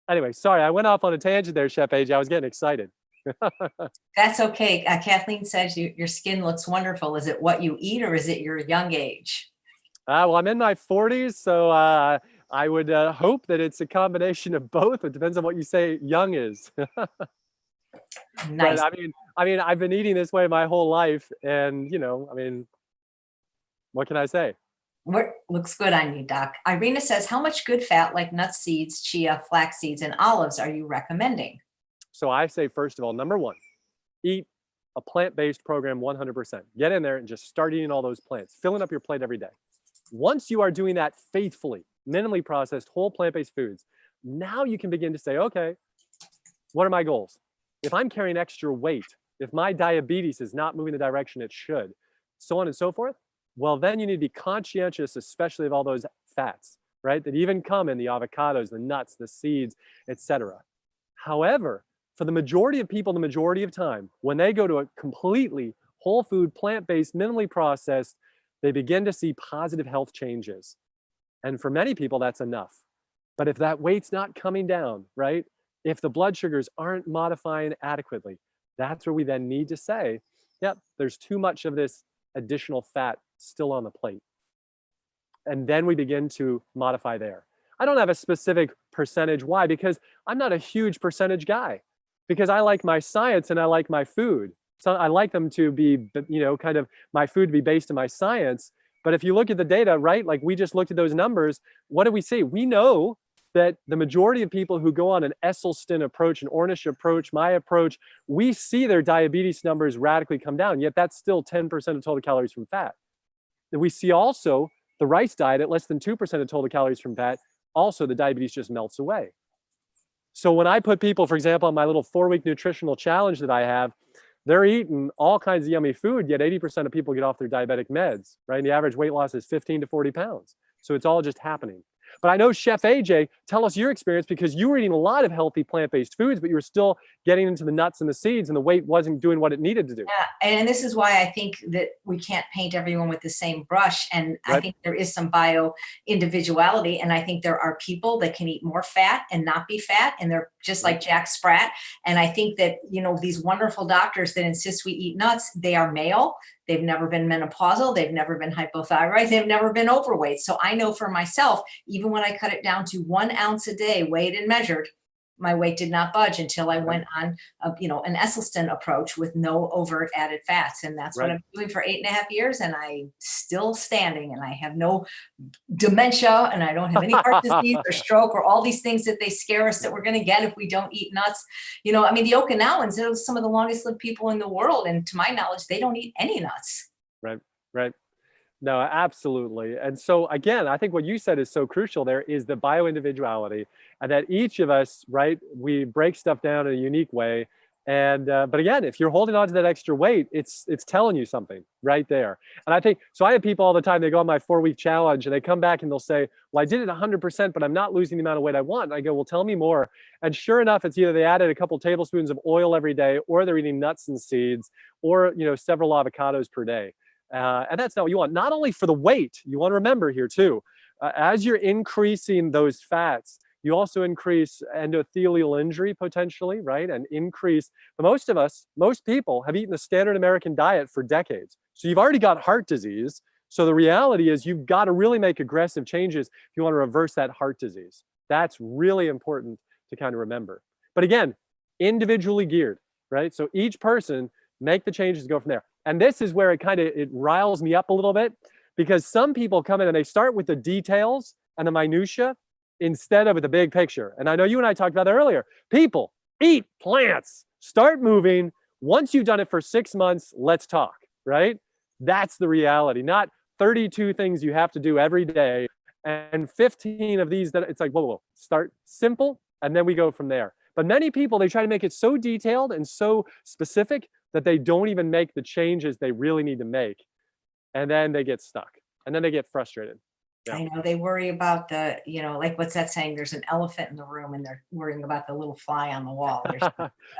Anyway, sorry, I went off on a tangent there, Chef AJ. I was getting excited. That's okay. Kathleen says your skin looks wonderful. Is it what you eat or is it your young age? Well, I'm in my 40s, so I would hope that it's a combination of both. It depends on what you say young is. Nice. But I mean, I've been eating this way my whole life, and what can I say? Looks good on you, Doc. Irina says, how much good fat like nuts, seeds, chia, flax seeds, and olives are you recommending? So I say, first of all, number one, eat a plant-based program 100%. Get in there and just start eating all those plants, filling up your plate every day. Once you are doing that faithfully, minimally processed, whole plant-based foods, now you can begin to say, okay, what are my goals? If I'm carrying extra weight, if my diabetes is not moving the direction it should, so on and so forth, well, then you need to be conscientious, especially of all those fats, right? That even come in the avocados, the nuts, the seeds, etc. However, for the majority of people, the majority of time, when they go to a completely whole food, plant-based, minimally processed, they begin to see positive health changes. And for many people, that's enough. But if that weight's not coming down, right? If the blood sugars aren't modifying adequately, that's where we then need to say, yep, there's too much of this additional fat still on the plate. And then we begin to modify there. I don't have a specific percentage. Why? Because I'm not a huge percentage guy. Because I like my science and I like my food. So I like them to be, kind of my food to be based in my science. But if you look at the data, right, like we just looked at those numbers, what do we see? We know that the majority of people who go on an Esselstyn approach, an Ornish approach, my approach, we see their diabetes numbers radically come down, yet that's still 10% of total calories from fat. And we see also the rice diet at less than 2% of total calories from fat, also the diabetes just melts away. So when I put people, for example, on my little 4-week nutritional challenge that I have, they're eating all kinds of yummy food, yet 80% of people get off their diabetic meds, right? And the average weight loss is 15 to 40 pounds. So it's all just happening. But I know Chef AJ, tell us your experience, because you were eating a lot of healthy plant-based foods, but you were still getting into the nuts and the seeds, and the weight wasn't doing what it needed to do. Yeah, and this is why I think that we can't paint everyone with the same brush. And I Right. think there is some bio individuality. And I think there are people that can eat more fat and not be fat. And they're just like Jack Sprat. And I think that, you know, these wonderful doctors that insist we eat nuts, they are male. They've never been menopausal. They've never been hypothyroid. They've never been overweight. So I know for myself, even when I cut it down to 1 ounce a day, weighed and measured, my weight did not budge until I went on, an Esselstyn approach with no overt added fats. And that's what Right. I'm doing for 8.5 years. And I'm still standing, and I have no dementia, and I don't have any heart disease or stroke or all these things that they scare us that we're going to get if we don't eat nuts. You know, I mean, the Okinawans, they're some of the longest lived people in the world. And to my knowledge, they don't eat any nuts. Right. Right. No, absolutely. And so again, I think what you said is so crucial. There is the bio-individuality, and that each of us, right, we break stuff down in a unique way. And but again, if you're holding on to that extra weight, it's telling you something right there. And I think so. I have people all the time. They go on my 4-week challenge, and they come back and they'll say, "Well, I did it 100%, but I'm not losing the amount of weight I want." And I go, "Well, tell me more." And sure enough, it's either they added a couple tablespoons of oil every day, or they're eating nuts and seeds, or several avocados per day. And that's not what you want. Not only for the weight, you want to remember here too, as you're increasing those fats, you also increase endothelial injury potentially, right? And increase, but most people have eaten the standard American diet for decades. So you've already got heart disease. So the reality is you've got to really make aggressive changes if you want to reverse that heart disease. That's really important to kind of remember. But again, individually geared, right? So each person make the changes, go from there. And this is where it riles me up a little bit, because some people come in and they start with the details and the minutia instead of the big picture. And I know you and I talked about that earlier. People, eat plants, start moving. Once you've done it for 6 months, let's talk, right? That's the reality, not 32 things you have to do every day and 15 of these that it's like, whoa, start simple and then we go from there. But many people, they try to make it so detailed and so specific that they don't even make the changes they really need to make. And then they get stuck, and then they get frustrated. Yeah. I know they worry about like what's that saying? There's an elephant in the room and they're worrying about the little fly on the wall.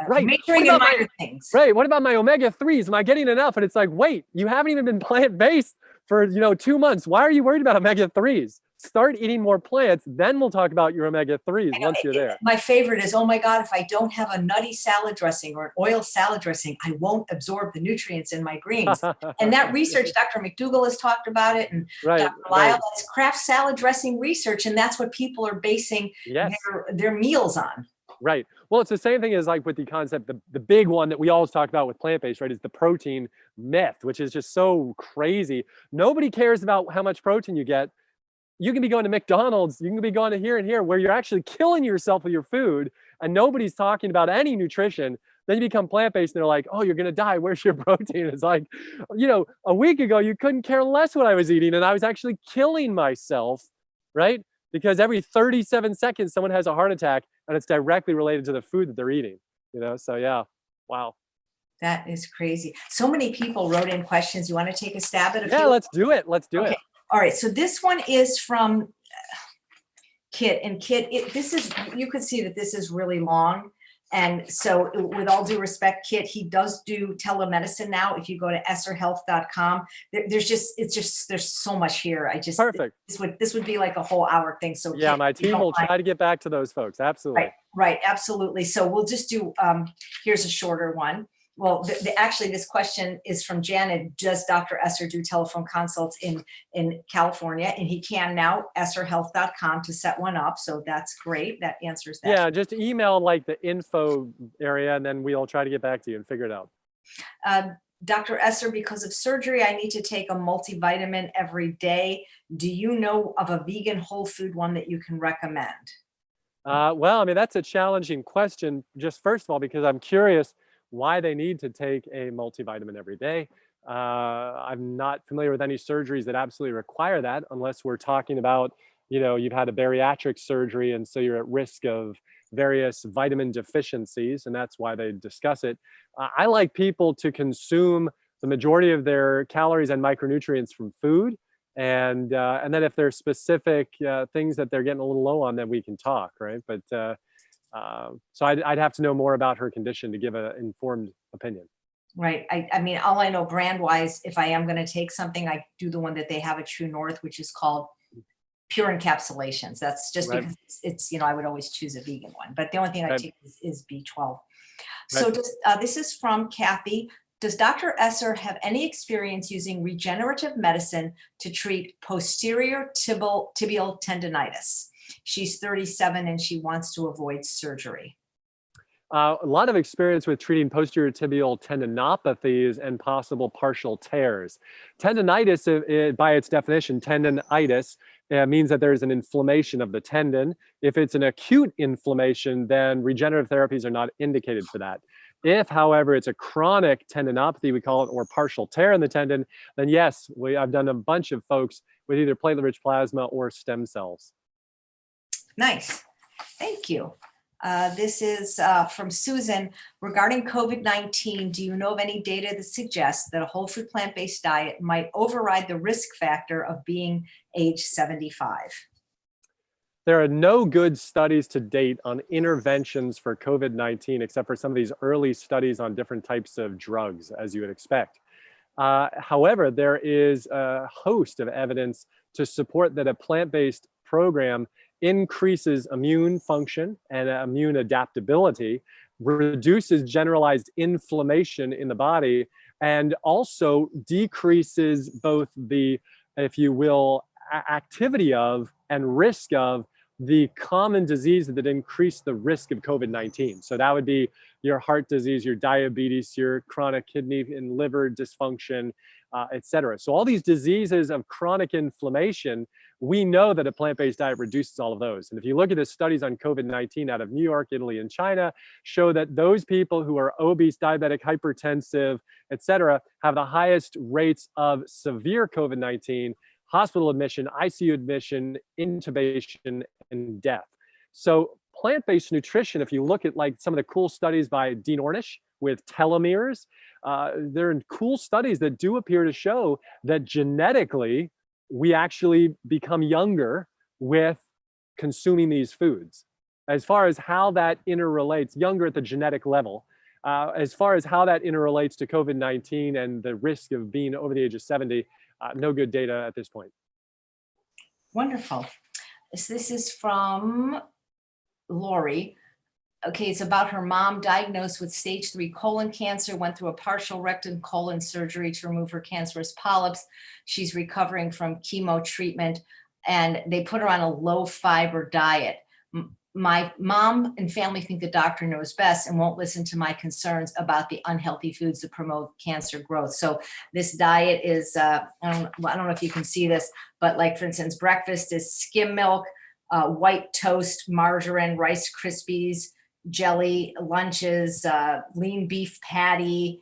Right. Majoring in minor things. Right. What about my omega-3s? Am I getting enough? And it's like, wait, you haven't even been plant-based for 2 months. Why are you worried about omega-3s? Start eating more plants, then we'll talk about your omega-3s once you're there. My favorite is, oh my God, if I don't have a nutty salad dressing or an oil salad dressing, I won't absorb the nutrients in my greens. And that research, Dr. McDougall has talked about it, and Right, Dr. Lyle, right. that's Kraft salad dressing research, and that's what people are basing Yes. their meals on. Right. Well, it's the same thing as like with the concept, the big one that we always talk about with plant-based, right, is the protein myth, which is just so crazy. Nobody cares about how much protein you get. You can be going to McDonald's, you can be going to here and here, where you're actually killing yourself with your food, and nobody's talking about any nutrition. Then you become plant-based and they're like, oh, you're going to die. Where's your protein? It's like, a week ago, you couldn't care less what I was eating, and I was actually killing myself, right? Because every 37 seconds, someone has a heart attack, and it's directly related to the food that they're eating, So yeah, wow. That is crazy. So many people wrote in questions. You want to take a stab at a few? Yeah, let's do it. Let's do it. All right, so this one is from Kit, and Kit, you could see that this is really long. And so with all due respect, Kit, he does do telemedicine now. If you go to esserhealth.com, there's so much here. Perfect. This would be like a whole hour thing. So yeah, Kit, my team will try to get back to those folks. Absolutely. Right, absolutely. So we'll just do, here's a shorter one. Well, actually, this question is from Janet. Does Dr. Esser do telephone consults in California? And he can now, esserhealth.com, to set one up. So that's great. That answers that. Yeah, just email like the info area, and then we'll try to get back to you and figure it out. Dr. Esser, because of surgery, I need to take a multivitamin every day. Do you know of a vegan whole food one that you can recommend? Well, I mean, that's a challenging question, just first of all, because I'm curious why they need to take a multivitamin every day. I'm not familiar with any surgeries that absolutely require that, unless we're talking about, you've had a bariatric surgery, and so you're at risk of various vitamin deficiencies, and that's why they discuss it. I like people to consume the majority of their calories and micronutrients from food, And then if there's specific things that they're getting a little low on, then we can talk, right? But so I'd have to know more about her condition to give an informed opinion. Right. I mean, all I know brand wise, if I am going to take something, I do the one that they have at True North, which is called Pure Encapsulations. That's just Right. because it's, I would always choose a vegan one, but the only thing I Right. take is B12. Right. So this is from Kathy. Does Dr. Esser have any experience using regenerative medicine to treat posterior tibial tendinitis? She's 37 and she wants to avoid surgery. A lot of experience with treating posterior tibial tendinopathies and possible partial tears. Tendinitis, by its definition, tendinitis means that there's an inflammation of the tendon. If it's an acute inflammation, then regenerative therapies are not indicated for that. If, however, it's a chronic tendinopathy, we call it, or partial tear in the tendon, then yes, I've done a bunch of folks with either platelet-rich plasma or stem cells. Nice. Thank you. This is from Susan. Regarding COVID-19, do you know of any data that suggests that a whole food plant-based diet might override the risk factor of being age 75? There are no good studies to date on interventions for COVID-19, except for some of these early studies on different types of drugs, as you would expect. However, there is a host of evidence to support that a plant-based program increases immune function and immune adaptability, reduces generalized inflammation in the body, and also decreases both the, if you will, activity of and risk of the common diseases that increase the risk of COVID-19. So that would be your heart disease, your diabetes, your chronic kidney and liver dysfunction, et cetera. So all these diseases of chronic inflammation, we know that a plant-based diet reduces all of those. And if you look at the studies on COVID-19 out of New York, Italy, and China, show that those people who are obese, diabetic, hypertensive, et cetera, have the highest rates of severe COVID-19, hospital admission, ICU admission, intubation, and death. So plant-based nutrition, if you look at like some of the cool studies by Dean Ornish with telomeres, there are cool studies that do appear to show that genetically, we actually become younger with consuming these foods. As far as how that interrelates, younger at the genetic level, as far as how that interrelates to COVID-19 and the risk of being over the age of 70, no good data at this point. Wonderful. This is from Lori. Okay, it's about her mom diagnosed with stage 3 colon cancer, went through a partial rectal colon surgery to remove her cancerous polyps. She's recovering from chemo treatment and they put her on a low fiber diet. My mom and family think the doctor knows best and won't listen to my concerns about the unhealthy foods that promote cancer growth. So this diet is, I don't know if you can see this, but like for instance, breakfast is skim milk, white toast, margarine, Rice Krispies, jelly, lunches, lean beef patty,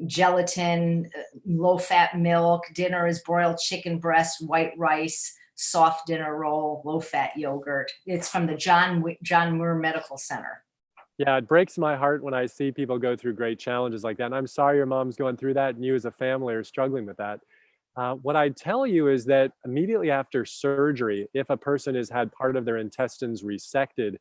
gelatin, low-fat milk. Dinner is broiled chicken breast, white rice, soft dinner roll, low-fat yogurt. It's from the John Muir Medical Center. Yeah, it breaks my heart when I see people go through great challenges like that. And I'm sorry your mom's going through that and you as a family are struggling with that. What I tell you is that immediately after surgery, if a person has had part of their intestines resected,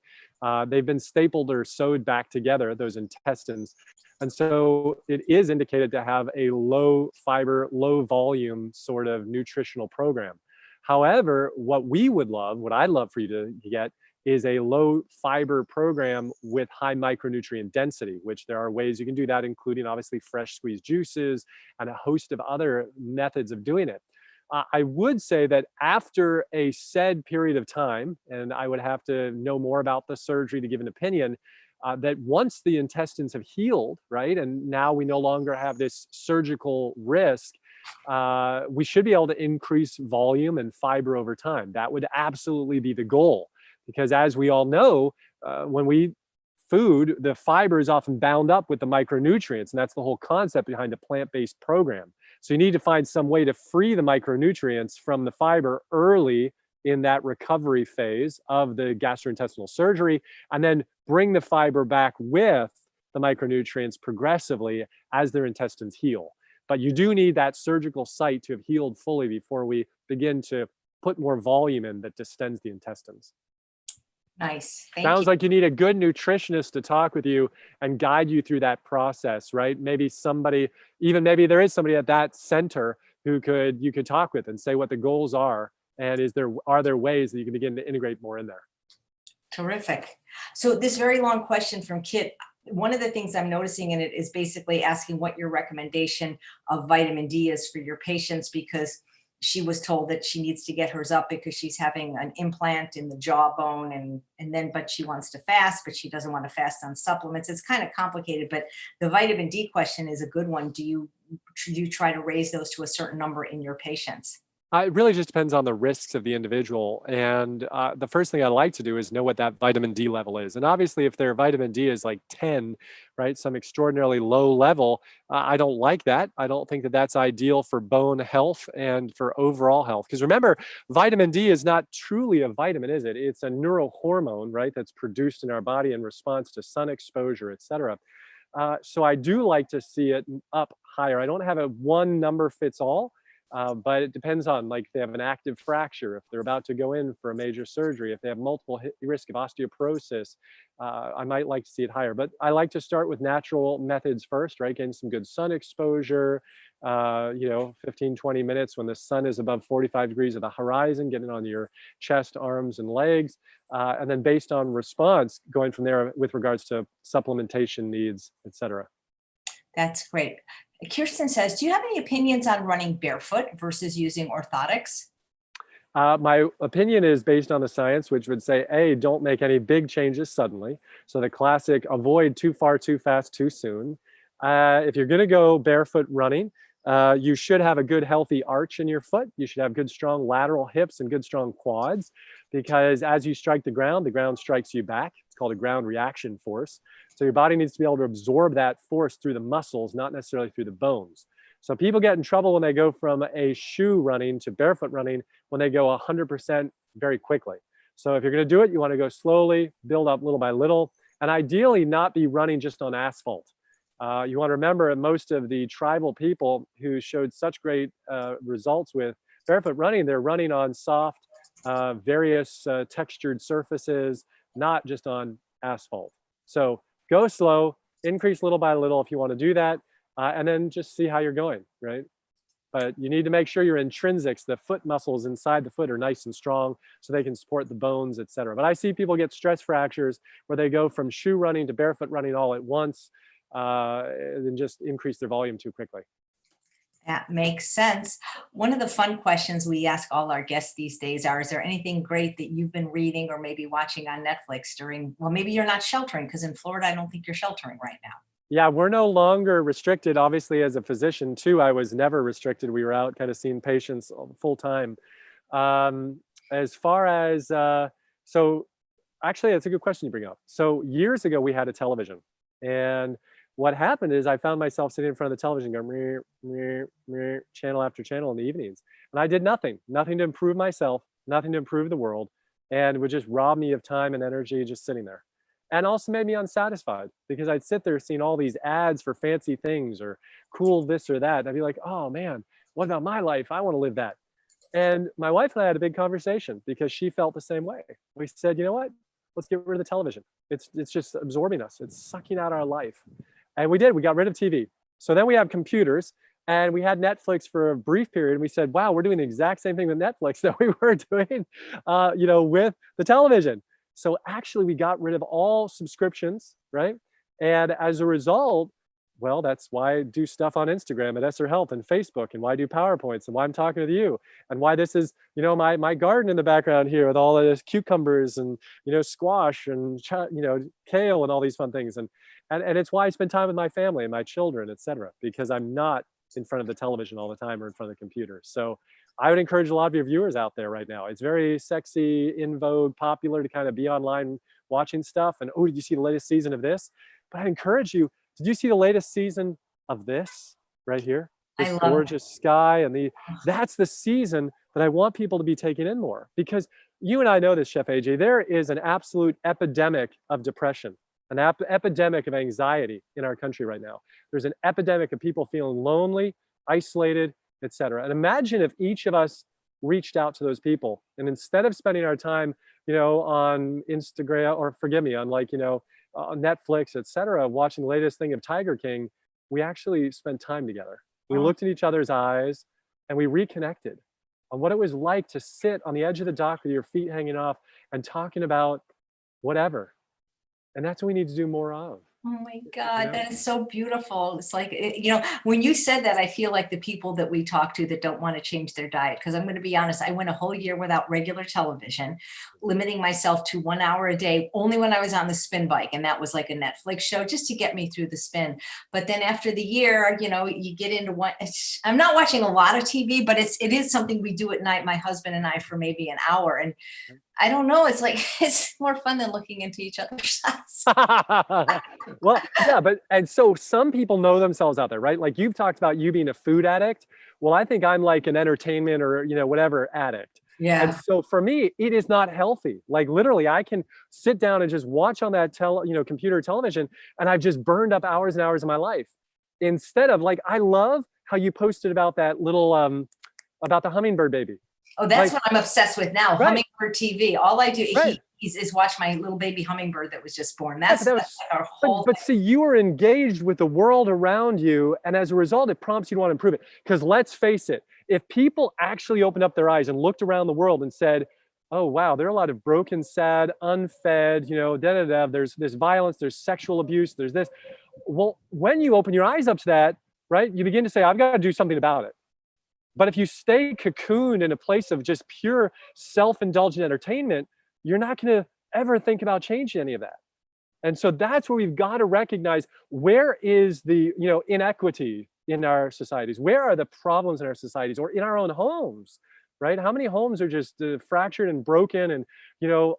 they've been stapled or sewed back together, those intestines. And so it is indicated to have a low fiber, low volume sort of nutritional program. However, what I'd love for you to get is a low fiber program with high micronutrient density, which there are ways you can do that, including obviously fresh squeezed juices and a host of other methods of doing it. I would say that after a said period of time, and I would have to know more about the surgery to give an opinion, that once the intestines have healed, right, and now we no longer have this surgical risk, we should be able to increase volume and fiber over time. That would absolutely be the goal. Because as we all know, when we eat food, the fiber is often bound up with the micronutrients, and that's the whole concept behind a plant-based program. So you need to find some way to free the micronutrients from the fiber early in that recovery phase of the gastrointestinal surgery, and then bring the fiber back with the micronutrients progressively as their intestines heal. But you do need that surgical site to have healed fully before we begin to put more volume in that distends the intestines. Nice. Thank you. Sounds like you need a good nutritionist to talk with you and guide you through that process, right? Maybe somebody, even maybe there is somebody at that center who you could talk with and say what the goals are, and are there ways that you can begin to integrate more in there? Terrific. So this very long question from Kit, one of the things I'm noticing in it is basically asking what your recommendation of vitamin D is for your patients, because she was told that she needs to get hers up because she's having an implant in the jawbone, but she wants to fast, but she doesn't want to fast on supplements. It's kind of complicated, but the vitamin D question is a good one. Do you try to raise those to a certain number in your patients? It really just depends on the risks of the individual. And the first thing I like to do is know what that vitamin D level is. And obviously, if their vitamin D is like 10, right, some extraordinarily low level, I don't like that. I don't think that that's ideal for bone health and for overall health. Because remember, vitamin D is not truly a vitamin, is it? It's a neurohormone, right, that's produced in our body in response to sun exposure, et cetera. So I do like to see it up higher. I don't have a one number fits all. But it depends on, like, if they have an active fracture, if they're about to go in for a major surgery, if they have multiple risk of osteoporosis, I might like to see it higher. But I like to start with natural methods first, right? Getting some good sun exposure, 15, 20 minutes when the sun is above 45 degrees of the horizon, getting on your chest, arms, and legs. And then based on response, going from there with regards to supplementation needs, et cetera. That's great. Kirsten says, do you have any opinions on running barefoot versus using orthotics? My opinion is based on the science, which would say, A, don't make any big changes suddenly. So the classic, avoid too far, too fast, too soon. If you're going to go barefoot running, you should have a good, healthy arch in your foot. You should have good, strong lateral hips and good, strong quads, because as you strike the ground strikes you back. It's called a ground reaction force. So your body needs to be able to absorb that force through the muscles, not necessarily through the bones. So people get in trouble when they go from a shoe running to barefoot running when they go 100% very quickly. So if you're going to do it, you want to go slowly, build up little by little, and ideally not be running just on asphalt. You want to remember most of the tribal people who showed such great results with barefoot running, they're running on soft, various textured surfaces, not just on asphalt. So go slow, increase little by little if you want to do that, and then just see how you're going, right? But you need to make sure your intrinsics, the foot muscles inside the foot, are nice and strong so they can support the bones, et cetera. But I see people get stress fractures where they go from shoe running to barefoot running all at once, and just increase their volume too quickly. That makes sense. One of the fun questions we ask all our guests these days is there anything great that you've been reading or maybe watching on Netflix well, maybe you're not sheltering, because in Florida, I don't think you're sheltering right now. Yeah, we're no longer restricted. Obviously, as a physician too, I was never restricted. We were out kind of seeing patients full time. As far as, so actually, that's a good question you bring up. So years ago, we had a television, and what happened is I found myself sitting in front of the television going meh, meh, meh, channel after channel in the evenings. And I did nothing to improve myself, nothing to improve the world, and it would just rob me of time and energy just sitting there. And also made me unsatisfied, because I'd sit there seeing all these ads for fancy things or cool this or that. And I'd be like, oh man, what about my life? I want to live that. And my wife and I had a big conversation because she felt the same way. We said, you know what? Let's get rid of the television. It's just absorbing us. It's sucking out our life. And we did. We got rid of TV. So then we have computers, and we had Netflix for a brief period. And we said, wow, we're doing the exact same thing with Netflix that we were doing, with the television. So actually, we got rid of all subscriptions, right? And as a result, well, that's why I do stuff on Instagram at Esser Health and Facebook, and why I do PowerPoints, and why I'm talking to you, and why this is, my garden in the background here with all of this cucumbers and, squash and, kale and all these fun things. And it's why I spend time with my family and my children, et cetera, because I'm not in front of the television all the time or in front of the computer. So I would encourage a lot of your viewers out there right now. It's very sexy, in vogue, popular to kind of be online watching stuff. And, oh, did you see the latest season of this? But I encourage you, did you see the latest season of this right here? This gorgeous sky and that's the season that I want people to be taking in more, because you and I know this, Chef AJ, there is an absolute epidemic of depression, an epidemic of anxiety in our country right now. There's an epidemic of people feeling lonely, isolated, et cetera. And imagine if each of us reached out to those people. And instead of spending our time, on Instagram, or forgive me, on Netflix, etc., watching the latest thing of Tiger King, we actually spent time together. We looked in each other's eyes and we reconnected on what it was like to sit on the edge of the dock with your feet hanging off and talking about whatever. And that's what we need to do more of. Oh my God, that is so beautiful. It's like, when you said that, I feel like the people that we talk to that don't want to change their diet, because I'm going to be honest, I went a whole year without regular television, limiting myself to 1 hour a day, only when I was on the spin bike. And that was like a Netflix show just to get me through the spin. But then after the year, you get into one, I'm not watching a lot of TV, but it is something we do at night, my husband and I, for maybe an hour. And I don't know. It's like, it's more fun than looking into each other's eyes. Well, yeah, and so some people know themselves out there, right? Like you've talked about you being a food addict. Well, I think I'm like an entertainment or, whatever addict. Yeah. And so for me, it is not healthy. Like literally I can sit down and just watch on that computer television, and I've just burned up hours and hours of my life. Instead of, like, I love how you posted about that little, about the hummingbird baby. Oh, that's what I'm obsessed with now. Right. Hummingbird TV. All I do Right. is watch my little baby hummingbird that was just born. That's like our whole but see, you are engaged with the world around you, and as a result, it prompts you to want to improve it. Because let's face it, if people actually opened up their eyes and looked around the world and said, oh, wow, there are a lot of broken, sad, unfed, there's this violence, there's sexual abuse, there's this. Well, when you open your eyes up to that, right, you begin to say, I've got to do something about it. But if you stay cocooned in a place of just pure self-indulgent entertainment, you're not going to ever think about changing any of that. And so that's where we've got to recognize, where is the, inequity in our societies? Where are the problems in our societies or in our own homes, right? How many homes are just fractured and broken and,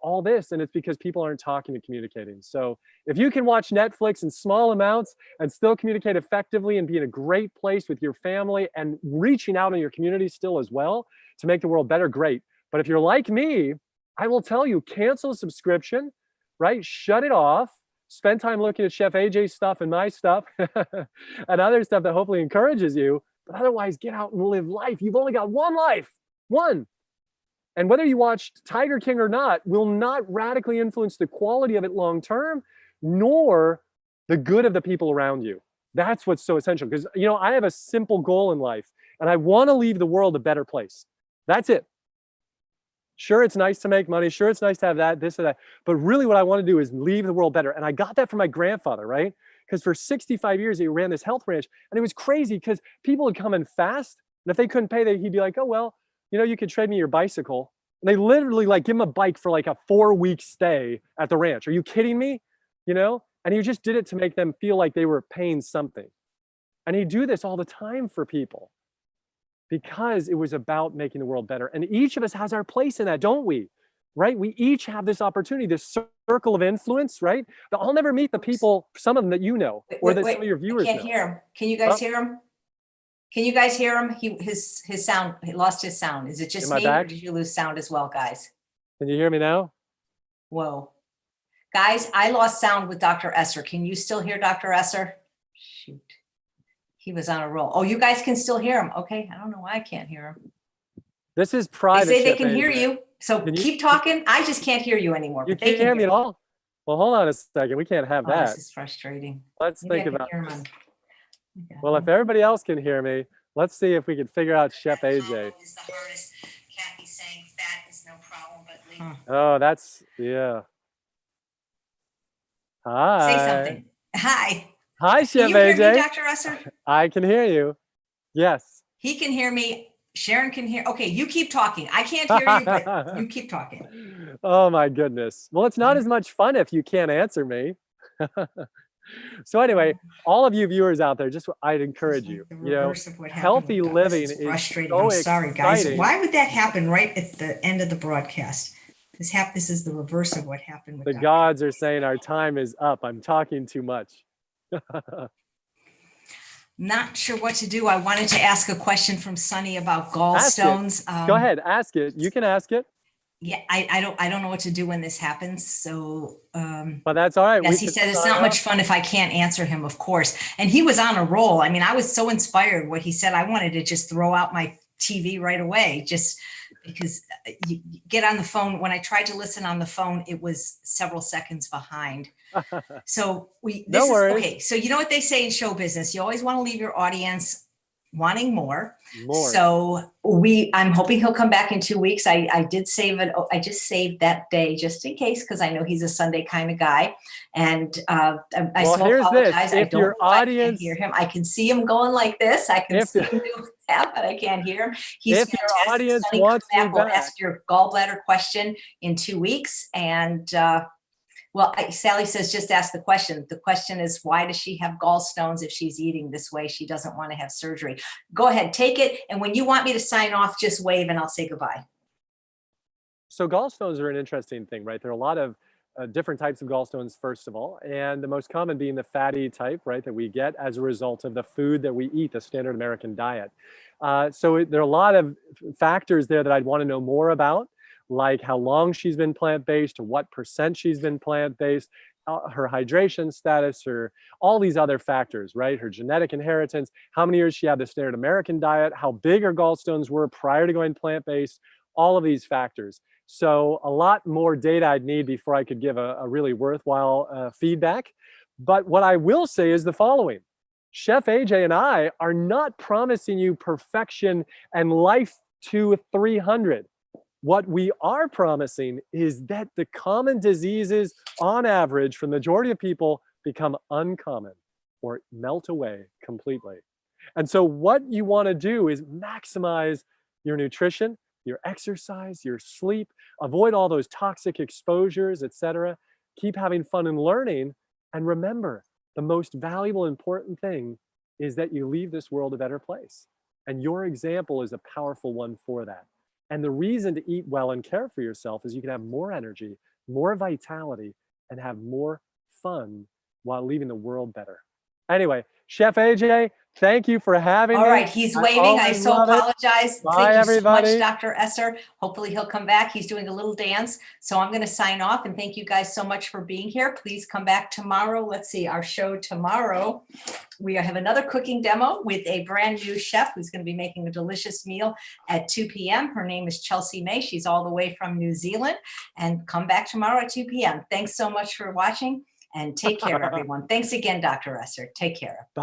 all this? And it's because people aren't talking and communicating. So if you can watch Netflix in small amounts and still communicate effectively and be in a great place with your family and reaching out in your community still as well to make the world better, great. But if you're like me, I will tell you, cancel a subscription, right? Shut it off. Spend time looking at Chef AJ's stuff and my stuff and other stuff that hopefully encourages you. But otherwise, get out and live life. You've only got one life, one. And whether you watched Tiger King or not will not radically influence the quality of it long term, nor the good of the people around you. That's what's so essential. Because, I have a simple goal in life, and I want to leave the world a better place. That's it. Sure, it's nice to make money. Sure, it's nice to have that, this or that. But really what I want to do is leave the world better. And I got that from my grandfather, right? Because for 65 years, he ran this health ranch. And it was crazy because people would come in fast. And if they couldn't pay, he'd be like, oh, well, you could trade me your bicycle. And they literally give him a bike for like a 4-week stay at the ranch. Are you kidding me? And he just did it to make them feel like they were paying something. And he'd do this all the time for people, because it was about making the world better. And each of us has our place in that, don't we? Right? We each have this opportunity, this circle of influence, right? But I'll never meet the people, some of them that or that some of your viewers I can't hear him. Can you guys hear him? Can you guys hear him? His sound, he lost his sound. Is it just me, or did you lose sound as well, guys? Can you hear me now? Whoa. Guys, I lost sound with Dr. Esser. Can you still hear Dr. Esser? Shoot. He was on a roll. Oh, you guys can still hear him. Okay. I don't know why I can't hear him. This is private. They say they can hear you. So keep talking. I just can't hear you anymore. You can't hear me at all? Well, hold on a second. We can't have that. This is frustrating. Let's think about it. Well, if everybody else can hear me, let's see if we can figure out Chef AJ. Is the hardest. Kathy's saying fat is no problem, but oh, that's, yeah. Hi. Say something. Hi. Hi, Chef AJ. Can you hear me, Dr. Esser? I can hear you. Yes. He can hear me. Sharon can hear. Okay, you keep talking. I can't hear you, but you keep talking. Oh, my goodness. Well, it's not as much fun if you can't answer me. So anyway, all of you viewers out there, I'd encourage you. Healthy living is frustrating. So I'm sorry, guys. exciting. Why would that happen right at the end of the broadcast? This is the reverse of what happened with the Dr. gods are saying our time is up. I'm talking too much. Not sure what to do. I wanted to ask a question from Sunny about gallstones. Go ahead, ask it. You can ask it. Yeah, I don't know what to do when this happens. So, but that's all right. Yes, he said it's not much fun if I can't answer him, of course. And he was on a roll. I mean, I was so inspired what he said. I wanted to just throw out my TV right away. Just because you get on the phone. When I tried to listen on the phone, it was several seconds behind. So No worries. okay. So you know what they say in show business, you always want to leave your audience wanting more. More. So I'm hoping he'll come back in 2 weeks. I did save it. I just saved that day just in case, because I know he's a Sunday kind of guy. And I here's apologize. this. If your audience, I can't hear him. I can see him going like this. I can see him do that, but I can't hear him. He's if fantastic. your audience Sonny, wants come me back. We'll back, ask your gallbladder question in 2 weeks. And well, Sally says, just ask the question. The question is, why does she have gallstones if she's eating this way? She doesn't want to have surgery. Go ahead, take it. And when you want me to sign off, just wave and I'll say goodbye. So gallstones are an interesting thing, right? There are a lot of different types of gallstones, first of all, and the most common being the fatty type, right, that we get as a result of the food that we eat, the standard American diet. So there are a lot of factors there that I'd want to know more about, like how long she's been plant-based, to what percent she's been plant-based, her hydration status, or all these other factors, right? Her genetic inheritance, how many years she had the standard American diet, how big her gallstones were prior to going plant-based, all of these factors. So a lot more data I'd need before I could give a really worthwhile feedback. But what I will say is the following. Chef AJ and I are not promising you perfection and life to 300. What we are promising is that the common diseases on average for the majority of people become uncommon or melt away completely. And so what you want to do is maximize your nutrition, your exercise, your sleep, avoid all those toxic exposures, etc. Keep having fun and learning. And remember, the most valuable, important thing is that you leave this world a better place. And your example is a powerful one for that. And the reason to eat well and care for yourself is you can have more energy, more vitality, and have more fun while leaving the world better. Anyway, Chef AJ, thank you for having me. All right, he's waving. I so apologize. Bye, thank you everybody. so much, Dr. Esser. Hopefully he'll come back. He's doing a little dance. So I'm going to sign off, and thank you guys so much for being here. Please come back tomorrow. Let's see, our show tomorrow. We have another cooking demo with a brand new chef who's going to be making a delicious meal at 2 p.m. Her name is Chelsea May. She's all the way from New Zealand. And come back tomorrow at 2 p.m. Thanks so much for watching, and take care, everyone. Thanks again, Dr. Esser. Take care. Bye.